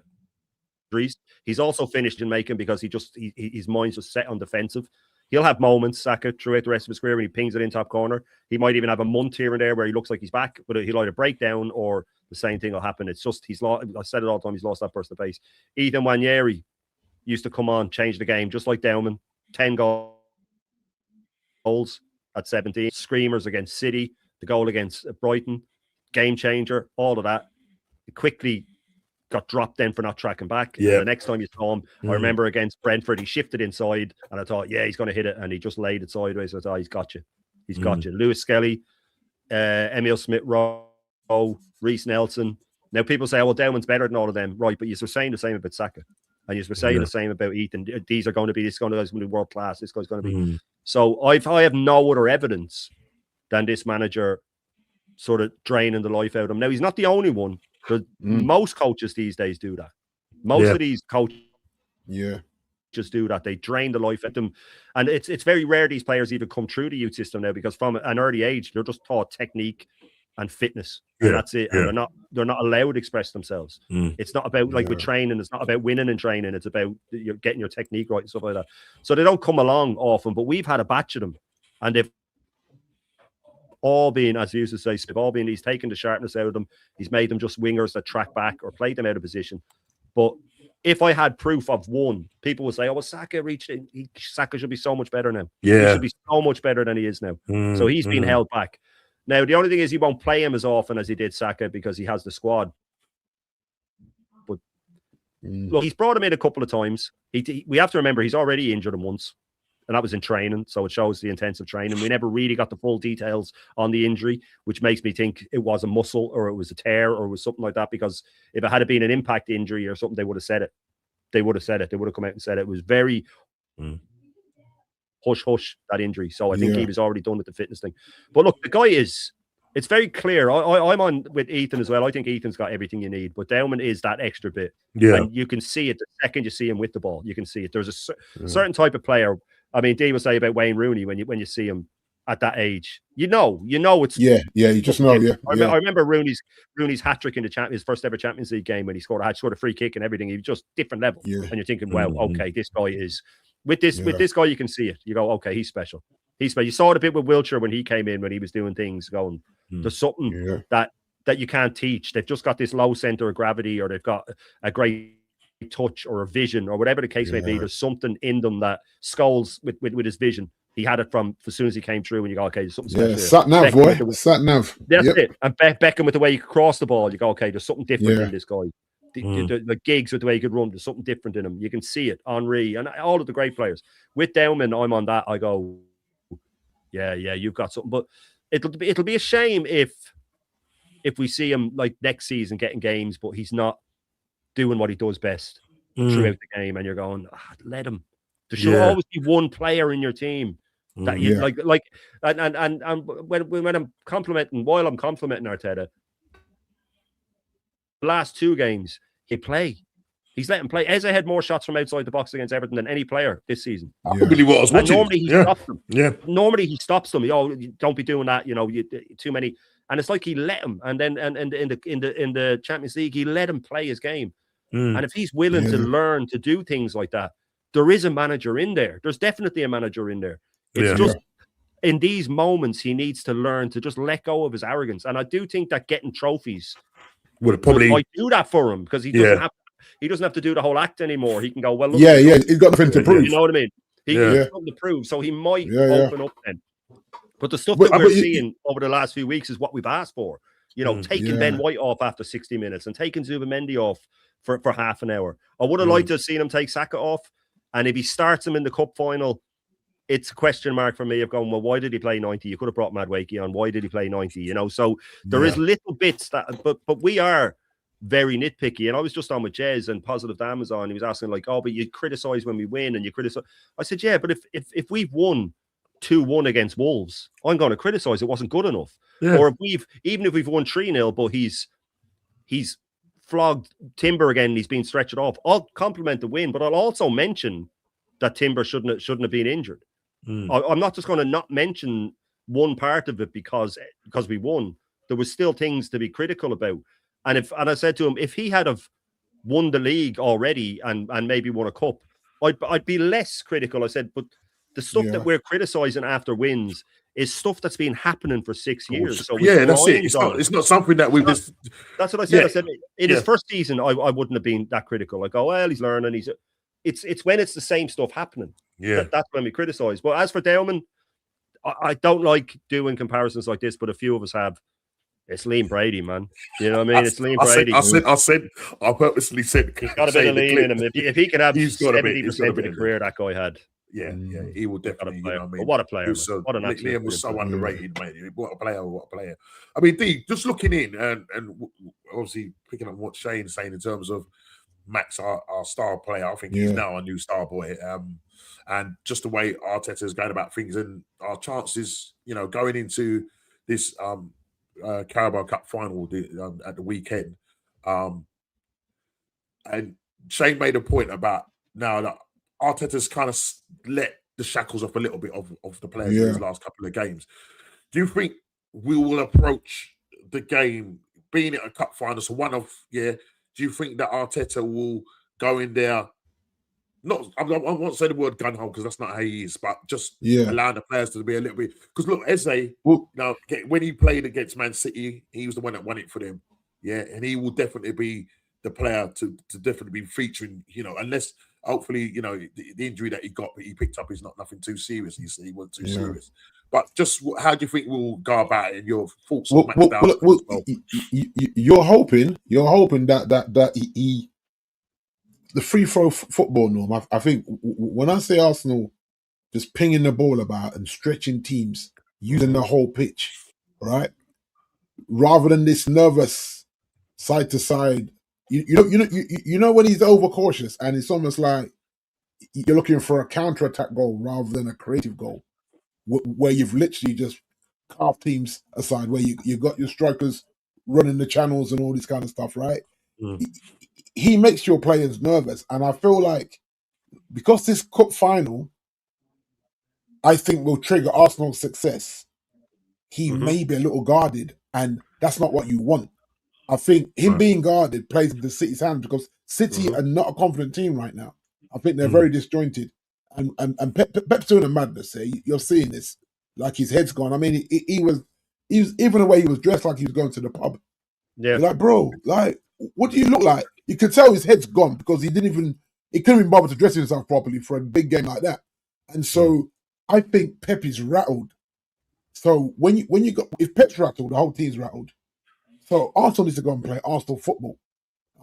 He's also finished in making, because his mind's just set on defensive. He'll have moments, Saka, throughout the rest of his career when he pings it in top corner. He might even have a month here and there where he looks like he's back, but he'll either break down or the same thing will happen. It's just he's lost. I said it all the time. He's lost that burst of pace. Ethan Nwaneri used to come on, change the game, just like Dauman. 10 goals at 17. Screamers against City. The goal against Brighton. Game changer. All of that. It quickly got dropped then for not tracking back. Yeah. The next time you saw him, I remember against Brentford, he shifted inside, and I thought, he's going to hit it, and he just laid it sideways. I thought, he's got you. He's got you. Lewis Skelly, Emile Smith-Rowe, Reece Nelson. Now, people say, Dauman's better than all of them. Right, but you were saying the same about Saka, and you were saying the same about Ethan. These are going to be, this guy's going to be world class. This guy's going to be. So I have no other evidence than this manager sort of draining the life out of him. Now, he's not the only one Most coaches these days do that. Most of these coaches just do that. They drain the life at them. And it's very rare these players even come through the youth system now, because from an early age, they're just taught technique and fitness. And that's it. And they're not allowed to express themselves. It's not about, like with training, it's not about winning and training. It's about getting your technique right and stuff like that. So they don't come along often, but we've had a batch of them. And they've all been, as you used to say, he's taken the sharpness out of them. He's made them just wingers that track back or play them out of position. But if I had proof of one, people would say, "Oh, well, Saka reached it. Saka should be so much better now. He should be so much better than he is now." So he's been held back. Now, the only thing is he won't play him as often as he did Saka because he has the squad. But look, he's brought him in a couple of times. We have to remember he's already injured him once, and that was in training. So it shows the intensive training. We never really got the full details on the injury, which makes me think it was a muscle or it was a tear or it was something like that. Because if it had been an impact injury or something, they would have said it. They would have said it. They would have come out and said it. It was very hush, that injury. So I think he was already done with the fitness thing. But look, the guy it's very clear. I'm on with Ethan as well. I think Ethan's got everything you need, but Dauman is that extra bit. Yeah. And you can see it the second you see him with the ball. You can see it. There's a certain type of player. I mean, Dee will say about Wayne Rooney when you see him at that age, you know it's you just know. I remember Rooney's hat-trick in his first ever Champions League game when he scored a free kick and everything. He was just different level, and you're thinking, well, okay, this guy is with this guy. You can see it. You go, okay, he's special. He's special. You saw it a bit with Wiltshire when he came in, when he was doing things. Going, there's something that you can't teach. They've just got this low center of gravity, or they've got a great touch or a vision, or whatever the case may be. There's something in them that Scholes with his vision. He had it from as soon as he came through, and you go, okay, there's something special. Sat nav, boy. Sat nav. That's it. And Beckham with the way he could cross the ball, you go, okay, there's something different in this guy. The Giggs with the way he could run, there's something different in him. You can see it. Henry and all of the great players. With Dauman, I'm on that. I go, yeah, you've got something. But it'll be a shame if we see him like next season getting games, but he's not doing what he does best throughout the game, and you're going, let him. There should always be one player in your team that you like, and when I'm complimenting Arteta, the last two games he's let him play. Eze had more shots from outside the box against Everton than any player this season. I really was watching. Normally he stops them. Normally he stops them. You don't be doing that. Too many. And it's like he let him. And then in the Champions League, he let him play his game. And if he's willing to learn to do things like that, there is a manager in there. There's definitely a manager in there. It's just in these moments he needs to learn to just let go of his arrogance. And I do think that getting trophies would probably might do that for him, because he doesn't have to do the whole act anymore. He can go, well, look, he's got nothing to prove. You know what I mean? He has something to prove, so he might open up then. But the stuff that we're seeing over the last few weeks is what we've asked for. Taking Ben White off after 60 minutes and taking Zubimendi off for half an hour. I would have liked to have seen him take Saka off. And if he starts him in the cup final, it's a question mark for me of going, well, why did he play 90? You could have brought Madueke on. Why did he play 90? So there is little bits that, but we are very nitpicky. And I was just on with Jez and Positive Amazon. He was asking like, oh, but you criticize when we win and you criticize. I said, yeah, but if we've won 2-1 against Wolves, I'm going to criticize it wasn't good enough. Yeah. Or even if we've won 3-0, but he's flogged Timber again, he's been stretched off, I'll compliment the win, but I'll also mention that Timber shouldn't have been injured. I'm not just going to not mention one part of it because we won. There was still things to be critical about. And I said to him, if he had have won the league already and maybe won a cup, I'd be less critical. I said, but the stuff that we're criticizing after wins is stuff that's been happening for 6 years. So that's it. It's not something that we've just. That's what I said. I said in his first season, I wouldn't have been that critical. I go, well, he's learning. It's when it's the same stuff happening. Yeah, that's when we criticize. But as for Dauman, I don't like doing comparisons like this, but a few of us have. It's Liam Brady, man. You know what I mean? It's Liam Brady. I purposely said he's got a bit of lean in him. If he can have 70% of the career that guy had. Yeah, he will definitely. You know what I mean? But what a player! What an Liam was so underrated, mate. What a player! I mean, D, just looking in and obviously picking up what Shane's saying in terms of Max, our star player. I think he's now a new star boy. And just the way Arteta's going about things and our chances, going into this Carabao Cup final at the weekend. And Shane made a point about now that Arteta's kind of let the shackles off a little bit of the players in his last couple of games. Do you think we will approach the game being at a cup final? So do you think that Arteta will go in there? I won't say the word gun hole because that's not how he is, but just allowing the players to be a little bit. Because look, Eze, when he played against Man City, he was the one that won it for them. Yeah, and he will definitely be the player to definitely be featuring. Unless hopefully the injury that he picked up is not nothing too serious. He wasn't too serious. But just how do you think we'll go about it? And your thoughts on you're hoping that he the free throw football norm. I think when I say Arsenal just pinging the ball about and stretching teams using the whole pitch, right, rather than this nervous side to side. You know when he's overcautious and it's almost like you're looking for a counter-attack goal rather than a creative goal, where you've literally just carved teams aside, where you've got your strikers running the channels and all this kind of stuff, right? He makes your players nervous, and I feel like because this cup final, I think will trigger Arsenal's success. He may be a little guarded, and that's not what you want. I think him being guarded plays into City's hand because City are not a confident team right now. I think they're very disjointed, and Pep's doing a madness here. You're seeing this, like his head's gone. I mean, he was even the way he was dressed, like he was going to the pub. Yeah, like bro, like what do you look like? You could tell his head's gone because he couldn't even bother to dress himself properly for a big game like that. And so I think Pep is rattled. So if Pep's rattled, the whole team's rattled. So Arsenal needs to go and play Arsenal football,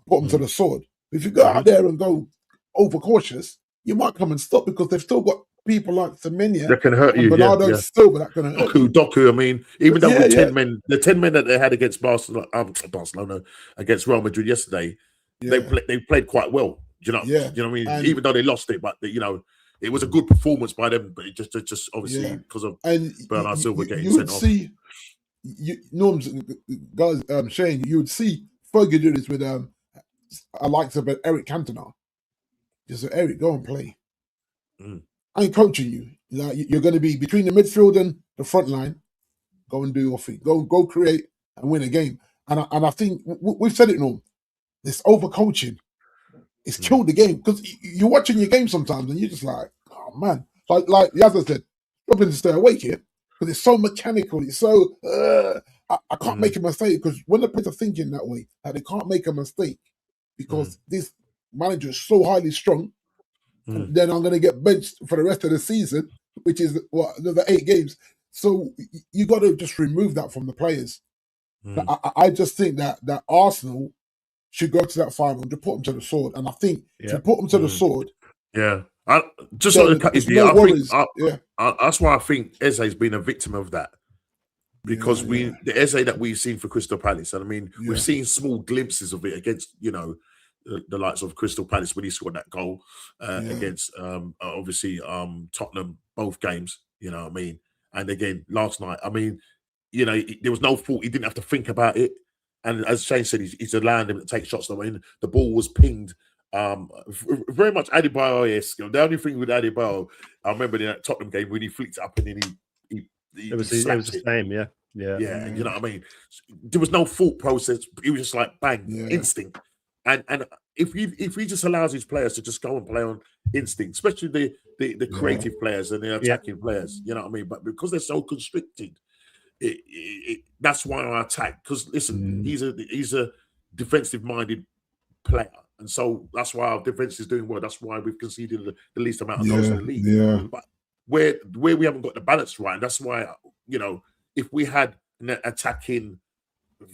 put them to the sword. If you go out there and go overcautious, you might come and stop because they've still got people like Semenya that can hurt you. Bernardo Silva that can hurt you. Doku. I mean, even though with 10 men, the 10 men that they had against Barcelona against Real Madrid yesterday, they played quite well. Do you know? Do you know what I mean? And even though they lost it, but it was a good performance by them. But it just obviously because of Bernardo Silva getting sent off. Norms, guys, Shane, you would see Fergie do this with I likes of Eric Cantona. Just say, Eric, go and play. I ain't coaching you. Like you're going to be between the midfield and the front line. Go and do your thing. Go create and win a game. And I think we've said it, Norm. This overcoaching, it's killed the game because you're watching your game sometimes and you're just like, oh man, like Yazza said, struggling to stay awake here. Because it's so mechanical, it's so I can't make a mistake. Because when the players are thinking that way, that they can't make a mistake because this manager is so highly strung, and then I'm going to get benched for the rest of the season, which is another 8 games. So you got to just remove that from the players. I just think that Arsenal should go to that final and to put them to the sword. And I think to put them to the sword, that's why I think Eze's been a victim of that. Because the Eze that we've seen for Crystal Palace, and I mean, we've seen small glimpses of it against, the likes of Crystal Palace when he scored that goal against, obviously, Tottenham, both games, you know what I mean? And again, last night, I mean, there was no fault. He didn't have to think about it. And as Shane said, he's allowing them to take shots. I mean, the ball was pinged. Very much Adebayo-esque. The only thing with Adebayo, I remember in that Tottenham game when he flicked it up and then it was the same, yeah. You know what I mean? There was no thought process. It was just like bang, instinct. And if he just allows his players to just go and play on instinct, especially the creative players and the attacking players, you know what I mean? But because they're so constricted, that's why I attack. Because listen, he's a defensive minded player. And so that's why our defense is doing well. That's why we've conceded the least amount of goals in the league. Yeah. But where we haven't got the balance right, and that's why, if we had an attacking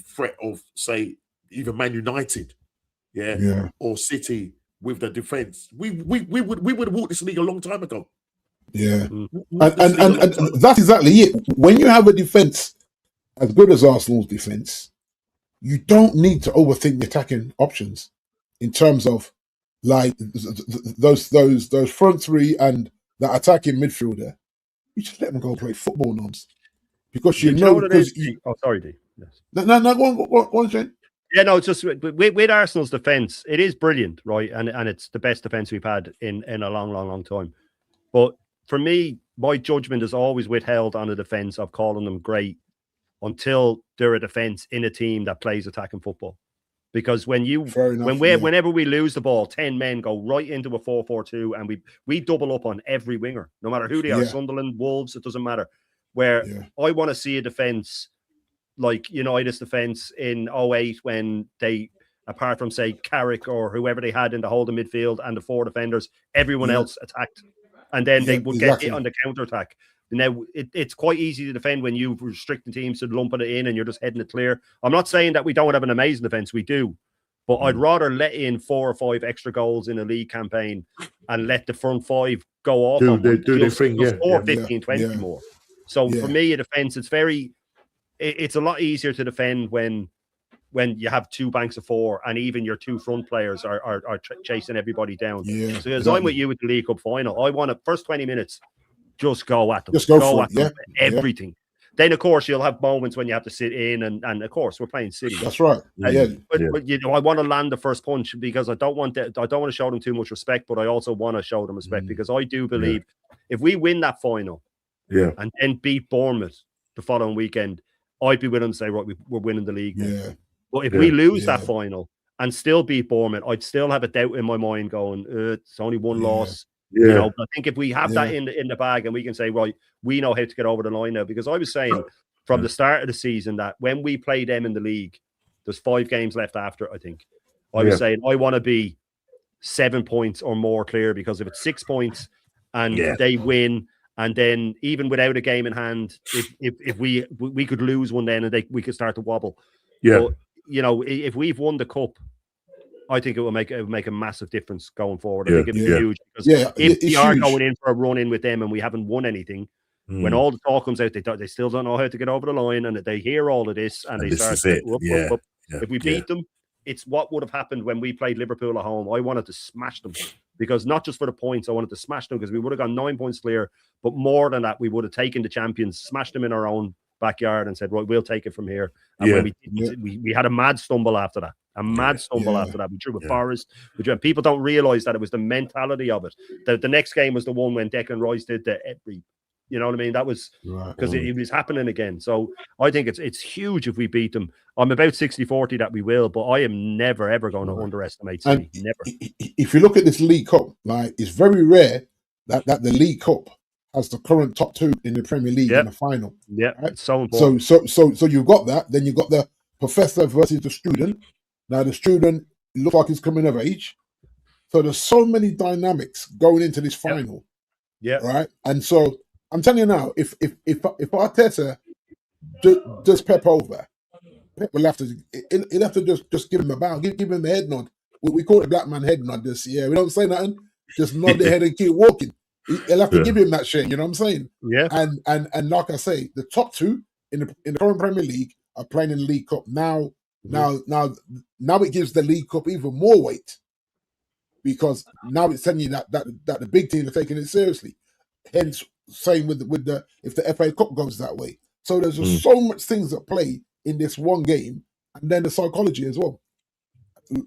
threat of, say, either Man United, or City with the defense, we would have walked this league a long time ago. Yeah. And that's exactly it. When you have a defense as good as Arsenal's defense, you don't need to overthink the attacking options. In terms of like those front three and that attacking midfielder, you just let them go play football, Norms, because sorry, D. Yes. No, go on, Shane. Yeah, no, it's just with Arsenal's defense, it is brilliant, right? And it's the best defense we've had in a long time. But for me, my judgment is always withheld on a defense of calling them great until they're a defense in a team that plays attacking football. Because whenever we lose the ball, 10 men go right into a 4-4-2, and we double up on every winger, no matter who they are, Sunderland, Wolves, it doesn't matter. Where I want to see a defense like United's defense in 08 when they, apart from say Carrick or whoever they had in the holding midfield and the 4 defenders, everyone else attacked, and then they would get it on the counter attack. Now it's quite easy to defend when you've restricted teams to lumping it in and you're just heading it clear. I'm not saying that we don't have an amazing defense, we do, but I'd rather let in 4 or 5 extra goals in a league campaign and let the front 5 go off. Do their thing, score 15, 20 more. So for me, a defense, it's a lot easier to defend when you have 2 banks of 4 and even your 2 front players are chasing everybody down. So as I'm with you with the League Cup final, I want to first 20 minutes just go at them. Just go at them, everything. Then of course you'll have moments when you have to sit in, and of course we're playing City. That's right. But I want to land the first punch because I don't want to show them too much respect, but I also want to show them respect because I do believe if we win that final, and then beat Bournemouth the following weekend, I'd be willing to say, right, we're winning the league now. But if we lose that final and still beat Bournemouth, I'd still have a doubt in my mind going, it's only 1 loss. But I think if we have that in the bag and we can say, right, we know how to get over the line now, because I was saying from the start of the season that when we play them in the league, there's 5 games left after, I think. I was saying I want to be 7 points or more clear, because if it's 6 points and they win, and then even without a game in hand, if we could lose one then and we could start to wobble. But, if we've won the cup, I think it will make a massive difference going forward. I think it'd be huge, because if we are going in for a run in with them and we haven't won anything, when all the talk comes out, they still don't know how to get over the line, and they hear all of this and they start. If we beat them, it's what would have happened when we played Liverpool at home. I wanted to smash them, because not just for the points, I wanted to smash them because we would have gone 9 points clear, but more than that, we would have taken the champions, smashed them in our own backyard, and said, right, we'll take it from here. And when we had a mad stumble after that. After that. We drew with Forest. People don't realise that it was the mentality of it. The next game was the one when Declan Rice did the every. You know what I mean? That was because it was happening again. So I think it's huge if we beat them. I'm about 60-40 that we will, but I am never, ever going to underestimate City. Never. If you look at this League Cup, like, it's very rare that the League Cup has the current top 2 in the Premier League in the final. Yeah, right? It's so important. So you've got that. Then you've got the professor versus the student. Now the student looks like he's coming of age. So there's so many dynamics going into this final. Yeah. Right. And so I'm telling you now, if Arteta does Pep over, Pep will have to just give him a bow, give him the head nod. We call it black man head nod. We don't say nothing, just nod the head and keep walking. He'll have to give him that shit. You know what I'm saying? Yeah. And like I say, the top 2 in the current Premier League are playing in the League Cup now. Now it gives the League Cup even more weight, because now it's telling you that the big teams are taking it seriously. Hence, same with the if the FA Cup goes that way. So there's just so much things that play in this one game, and then the psychology as well.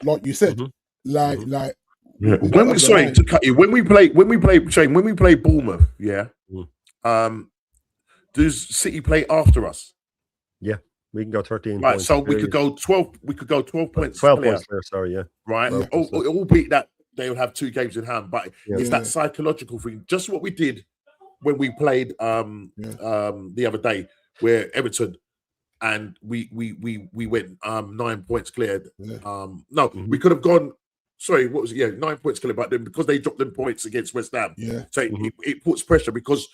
Like you said, when we play Bournemouth, does City play after us? Yeah. We can go 13 right, points. So we could go 12. We could go 12 points. 12 points there, sorry, yeah. Right. Albeit that they will have 2 games in hand, but it's that psychological thing. Just what we did when we played the other day, where Everton, and we went 9 points cleared. We could have gone. Sorry, what was it? 9 points cleared, but then because they dropped them points against West Ham, so it puts pressure, because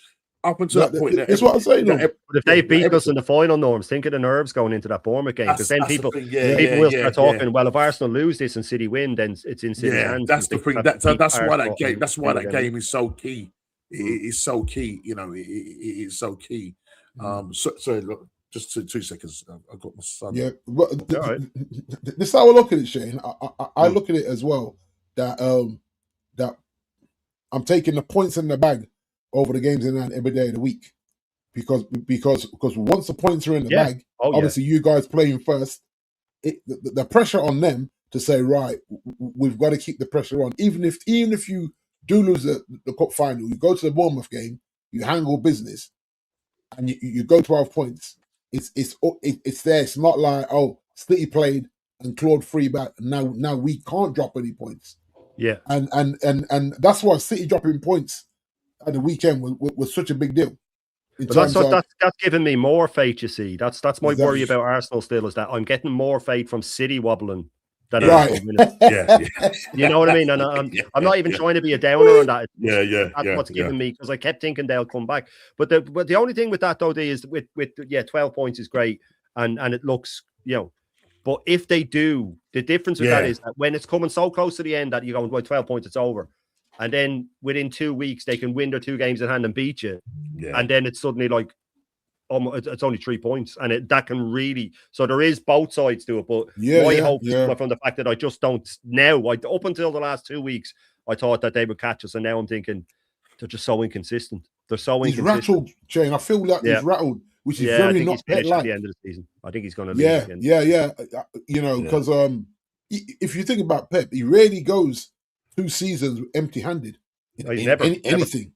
up until that point, that's what I'm saying. But if they beat us in the final, Norms, think of the nerves going into that Bournemouth game, because then people will start talking. Well, if Arsenal lose this and City win, then it's in City's hands. That's the thing. That's why that game. That's why that game is so key. It is so key. You know, it is so key. Sorry, look, just 2 seconds. I've got my son. Yeah, but this is how I look at it, Shane. I look at it as well that that I'm taking the points in the bag over the games in hand every day of the week, because once the points are in the bag, obviously you guys playing first, the pressure on them to say, right, we've got to keep the pressure on. Even if you do lose the cup final, you go to the Bournemouth game, you handle business, and you go 12 points. It's there. It's not like, oh, City played and clawed 3 back, and now we can't drop any points. Yeah, and that's why City dropping points at the weekend was such a big deal. But that's giving me more faith. You see, that's my worry about Arsenal still, is that I'm getting more faith from City wobbling than you know what I mean. And I'm not even trying to be a downer on that. That's what's giving me, because I kept thinking they'll come back. But the only thing with that though, is with 12 points is great, and it looks, but if they do, the difference with that is that when it's coming so close to the end that you're going, well, 12 points, it's over. And then within 2 weeks, they can win their 2 games in hand and beat you. Yeah. And then it's suddenly like, it's only 3 points. And that can really, so there is both sides to it. But my hope is from the fact that I just don't now, up until the last 2 weeks, I thought that they would catch us. And now I'm thinking they're just so inconsistent. They're so inconsistent. He's rattled, Shane. I feel like he's rattled, which is very not pet-like. At the end of the season. I think he's going to leave. Because if you think about Pep, he rarely goes 2 seasons empty-handed. He's never anything.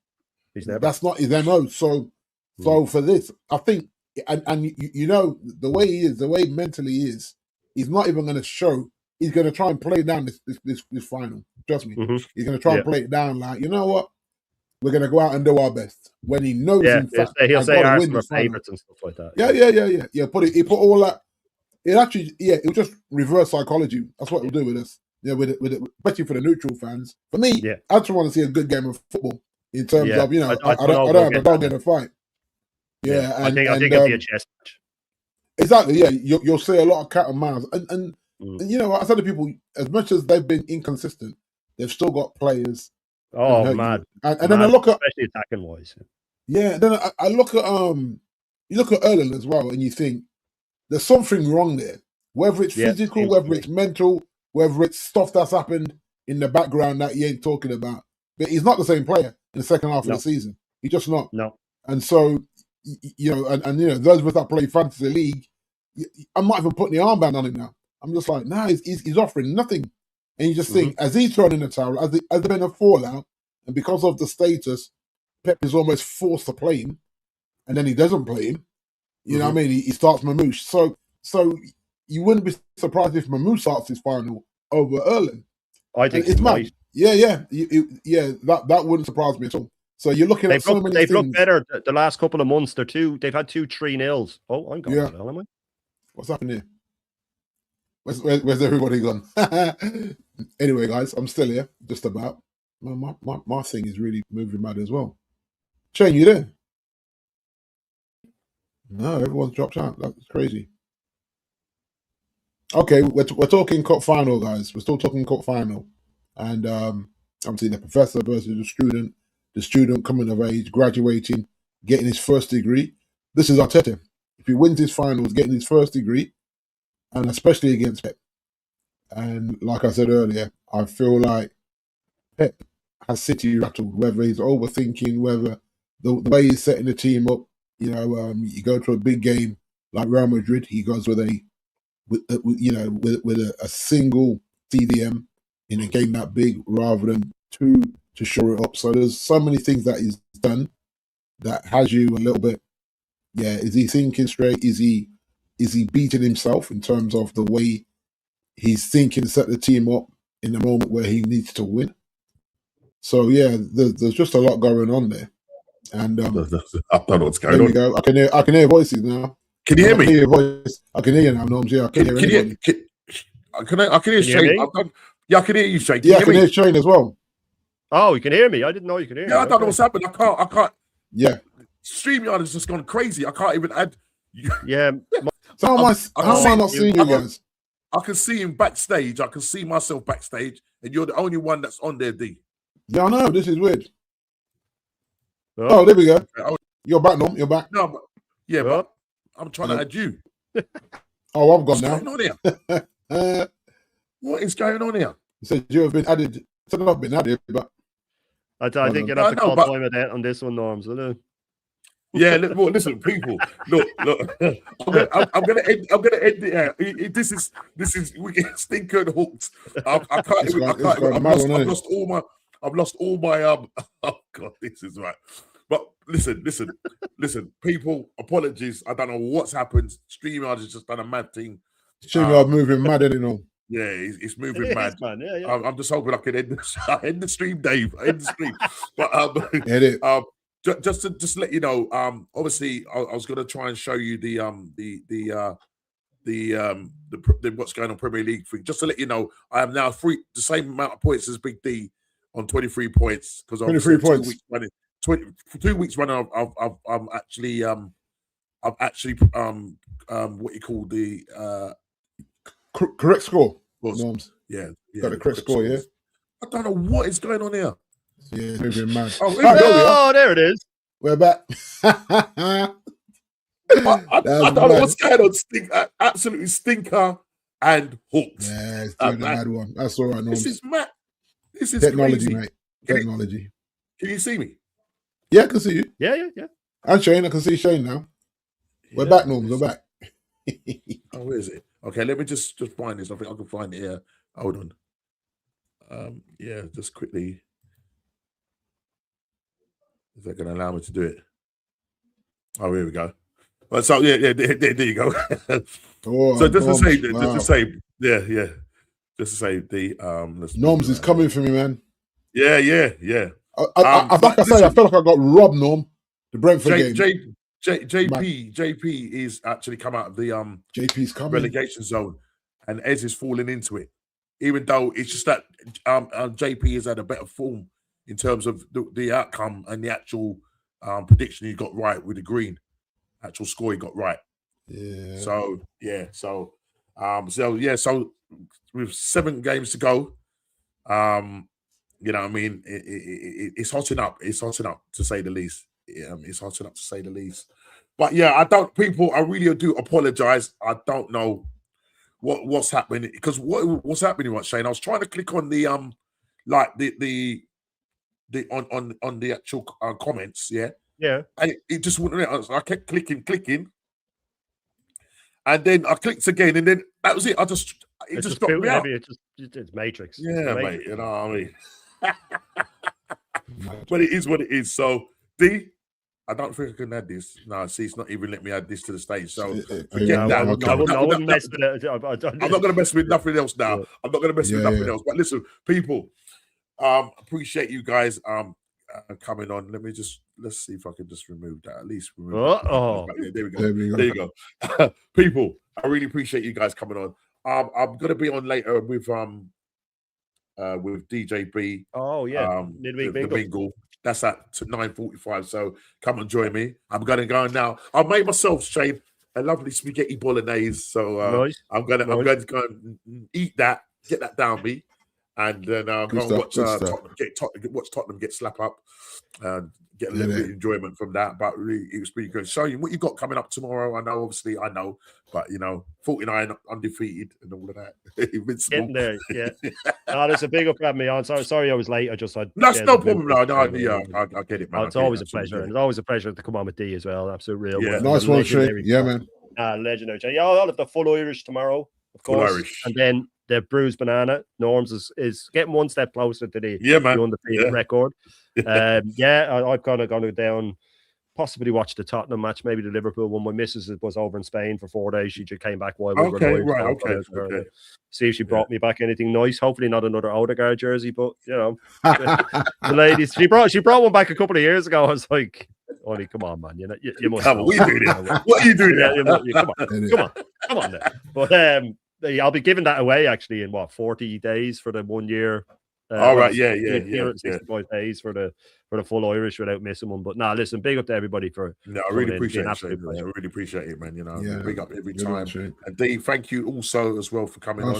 He's never. That's not his MO. So for this, I think, and the way he is, the way mentally he is, he's not even going to show. He's going to try and play down this final. Trust me. Mm-hmm. He's going to try and play it down like, you know what? We're going to go out and do our best. When he knows, in fact, he'll say Arsenal are favourites and stuff like that. Yeah. He put all that. It actually, it'll just reverse psychology. That's what it'll do with us. Yeah, with it, especially for the neutral fans. For me, I just want to see a good game of football in terms of, I don't have a dog in a fight. Yeah, I think it'll be a chess match. Exactly. Yeah, you'll see a lot of cat and mouse, and I said to people, as much as they've been inconsistent, they've still got players. Oh, mad! And then I look at, especially attacking wise. Yeah, then I look at you look at Erling as well, and you think there's something wrong there. Whether it's physical, whether it's mental, whether it's stuff that's happened in the background that he ain't talking about. But he's not the same player in the second half of the season. He's just not. No. And so, those of us that play fantasy league, I'm not even putting the armband on him now. I'm just like, he's offering nothing. And you just think, as he's thrown in the towel, as there been a fallout, and because of the status, Pep is almost forced to play him, and then he doesn't play him. You know what I mean? He starts Mamouche. So you wouldn't be surprised if Mamouche starts his final over Erling. I think it's mad. That wouldn't surprise me at all. So you're looking at so many things. They've looked better the last couple of months. They've had 2 3-0s. Oh, I'm going to hell, am I? What's happening here? Where's everybody gone? Anyway, guys, I'm still here, just about. My thing is really moving mad as well. Shane, you there? No, everyone's dropped out. That's crazy. Okay, we're talking cup final, guys. We're still talking cup final. And obviously the professor versus the student coming of age, graduating, getting his first degree. This is Arteta. If he wins his finals, getting his first degree, and especially against Pep. And like I said earlier, I feel like Pep has City rattled, whether he's overthinking, whether the way he's setting the team up, you go to a big game like Real Madrid, he goes with a single CDM in a game that big rather than 2 to shore it up. So there's so many things that he's done that has you a little bit, is he thinking straight? Is he beating himself in terms of the way he's thinking to set the team up in the moment where he needs to win? So there's just a lot going on there. And I don't know what's going on. We go. I can hear voices now. Can you hear me? I can hear you now, Norms. Yeah, I can hear I can hear Shane. I can hear you, Shane. I can hear Shane as well. Oh, you can hear me? I didn't know you could hear me. I don't know what's happened. I can't. Yeah. StreamYard has just gone crazy. I can't even add. Yeah. So how am I not seeing you guys? I can see him backstage. I can see myself backstage, and you're the only one that's on there, D. Yeah, I know. This is weird. Oh, there we go. You're back, Norm. You're back. No, but I'm trying to add you. Oh, I've gone now. What's going on here? What is going on here? You said you have been added. Said I've been added, but I think you'd have to call time of that on this one, Norms, will you? Yeah, look, listen, people. Look. I'm gonna end it. This is we get stinker and hooked. I can't. I've lost all my. Oh God, this is right. But listen, people. Apologies. I don't know what's happened. StreamYard has just done a mad thing. StreamYard moving mad, isn't it? Yeah, it's moving mad. Man. Yeah. I'm just hoping I can end the stream, Dave. End the stream. But just to let you know, obviously I was going to try and show you the what's going on Premier League thing. Just to let you know, I am now the same amount of points as Big D on 23 points because 23 points. 2 weeks running. I've actually what you call the correct score. Norms. Yeah, got the correct score. Yeah. I don't know what is going on here. Yeah, it's moving mad. There it is. We're back. I don't know what's going on. Absolutely stinker and hooked. Yeah, it's doing a mad one. That's all right, Norms. This is mad. This is technology, crazy. Mate. Technology. Can you see me? Yeah, I can see you. Yeah. And Shane, I can see Shane now. We're back, Norms. We're back. Oh, where is it? Okay, let me just find this. I think I can find it here. Hold on. Yeah, just quickly. Is that going to allow me to do it? Oh, here we go. Well, so yeah, there you go. So just to say, Norms is coming for me, man. Yeah. Like I say, I felt like I got robbed, Norm. The Brentford game. JP is actually come out of the JP's coming relegation zone, and Ez is falling into it. Even though it's just that JP has had a better form in terms of the outcome and the actual prediction he got right with the green, actual score he got right. Yeah. So with 7 games to go, you know what I mean, it's hotting up. It's hotting up to say the least. It's hotting up to say the least. But yeah, I really do apologize. I don't know what's happening because what's happening, Shane? I was trying to click on the on the actual comments, yeah, and it just wouldn't. I kept clicking, and then I clicked again, and then that was it. It just dropped me out. It's Matrix. Yeah, mate. You know what I mean. But it is what it is. So D, I don't think I can add this. No, see, it's not even letting me add this to the stage. So forget that. I wouldn't mess with it. I'm not going to mess with nothing else now. Yeah. I'm not going to mess with nothing else. But listen, people, appreciate you guys coming on. Let's see if I can just remove that. At least remove that. There we go. There you go. People, I really appreciate you guys coming on. I'm going to be on later with DJ B. Oh yeah, midweek bingo. That's at 9:45. So come and join me. I'm going to go now. I've made myself, Shane, a lovely spaghetti bolognese. So nice. I'm going to go and eat that, get that down me, and then go and watch Tottenham get slap up, and get a little bit of enjoyment from that. But really, it was pretty good. Show you what you got coming up tomorrow. I know, but 49 undefeated and all of that. Getting there, yeah. No, there's a big up at me. I'm sorry I was late. That's no problem. No, I get it, man. It's always a pleasure. It's always a pleasure to come on with D as well. Absolute real. Yeah. Nice one, Shane. Yeah, man. Legendary. Yeah, I'll have the full Irish tomorrow, of course. Full Irish. And then the bruised banana. Norms is getting one step closer to the undefeated record. I'm kind of going to go down. Possibly watch the Tottenham match, maybe the Liverpool one. My missus was over in Spain for 4 days. She just came back while we were live. Okay. See if she brought me back anything nice. Hopefully not another Odegaard jersey, but the ladies. She brought one back a couple of years ago. I was like, Ollie, come on, man. You must. Come on, what are you doing? Come on, then. But I'll be giving that away actually in 40 days for the 1 year. All right, 65 days for the full Irish without missing one. But listen, big up to everybody for. No, I really appreciate it. I really appreciate it, man. Big up every time. And Dave, thank you also as well for coming on.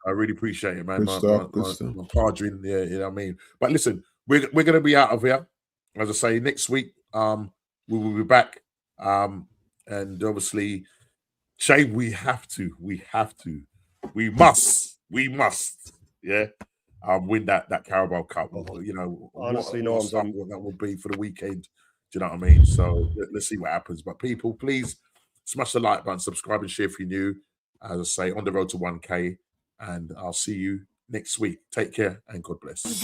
I really appreciate it, man. Good stuff. My padrin, you know what I mean. But listen, we're going to be out of here. As I say, next week we will be back. And obviously, Shane, we must, yeah. Win that Carabao Cup. Honestly, no, that would be for the weekend. Do you know what I mean? So let's see what happens. But people, please smash the like button, subscribe and share if you're new. As I say, on the road to 1K. And I'll see you next week. Take care and God bless.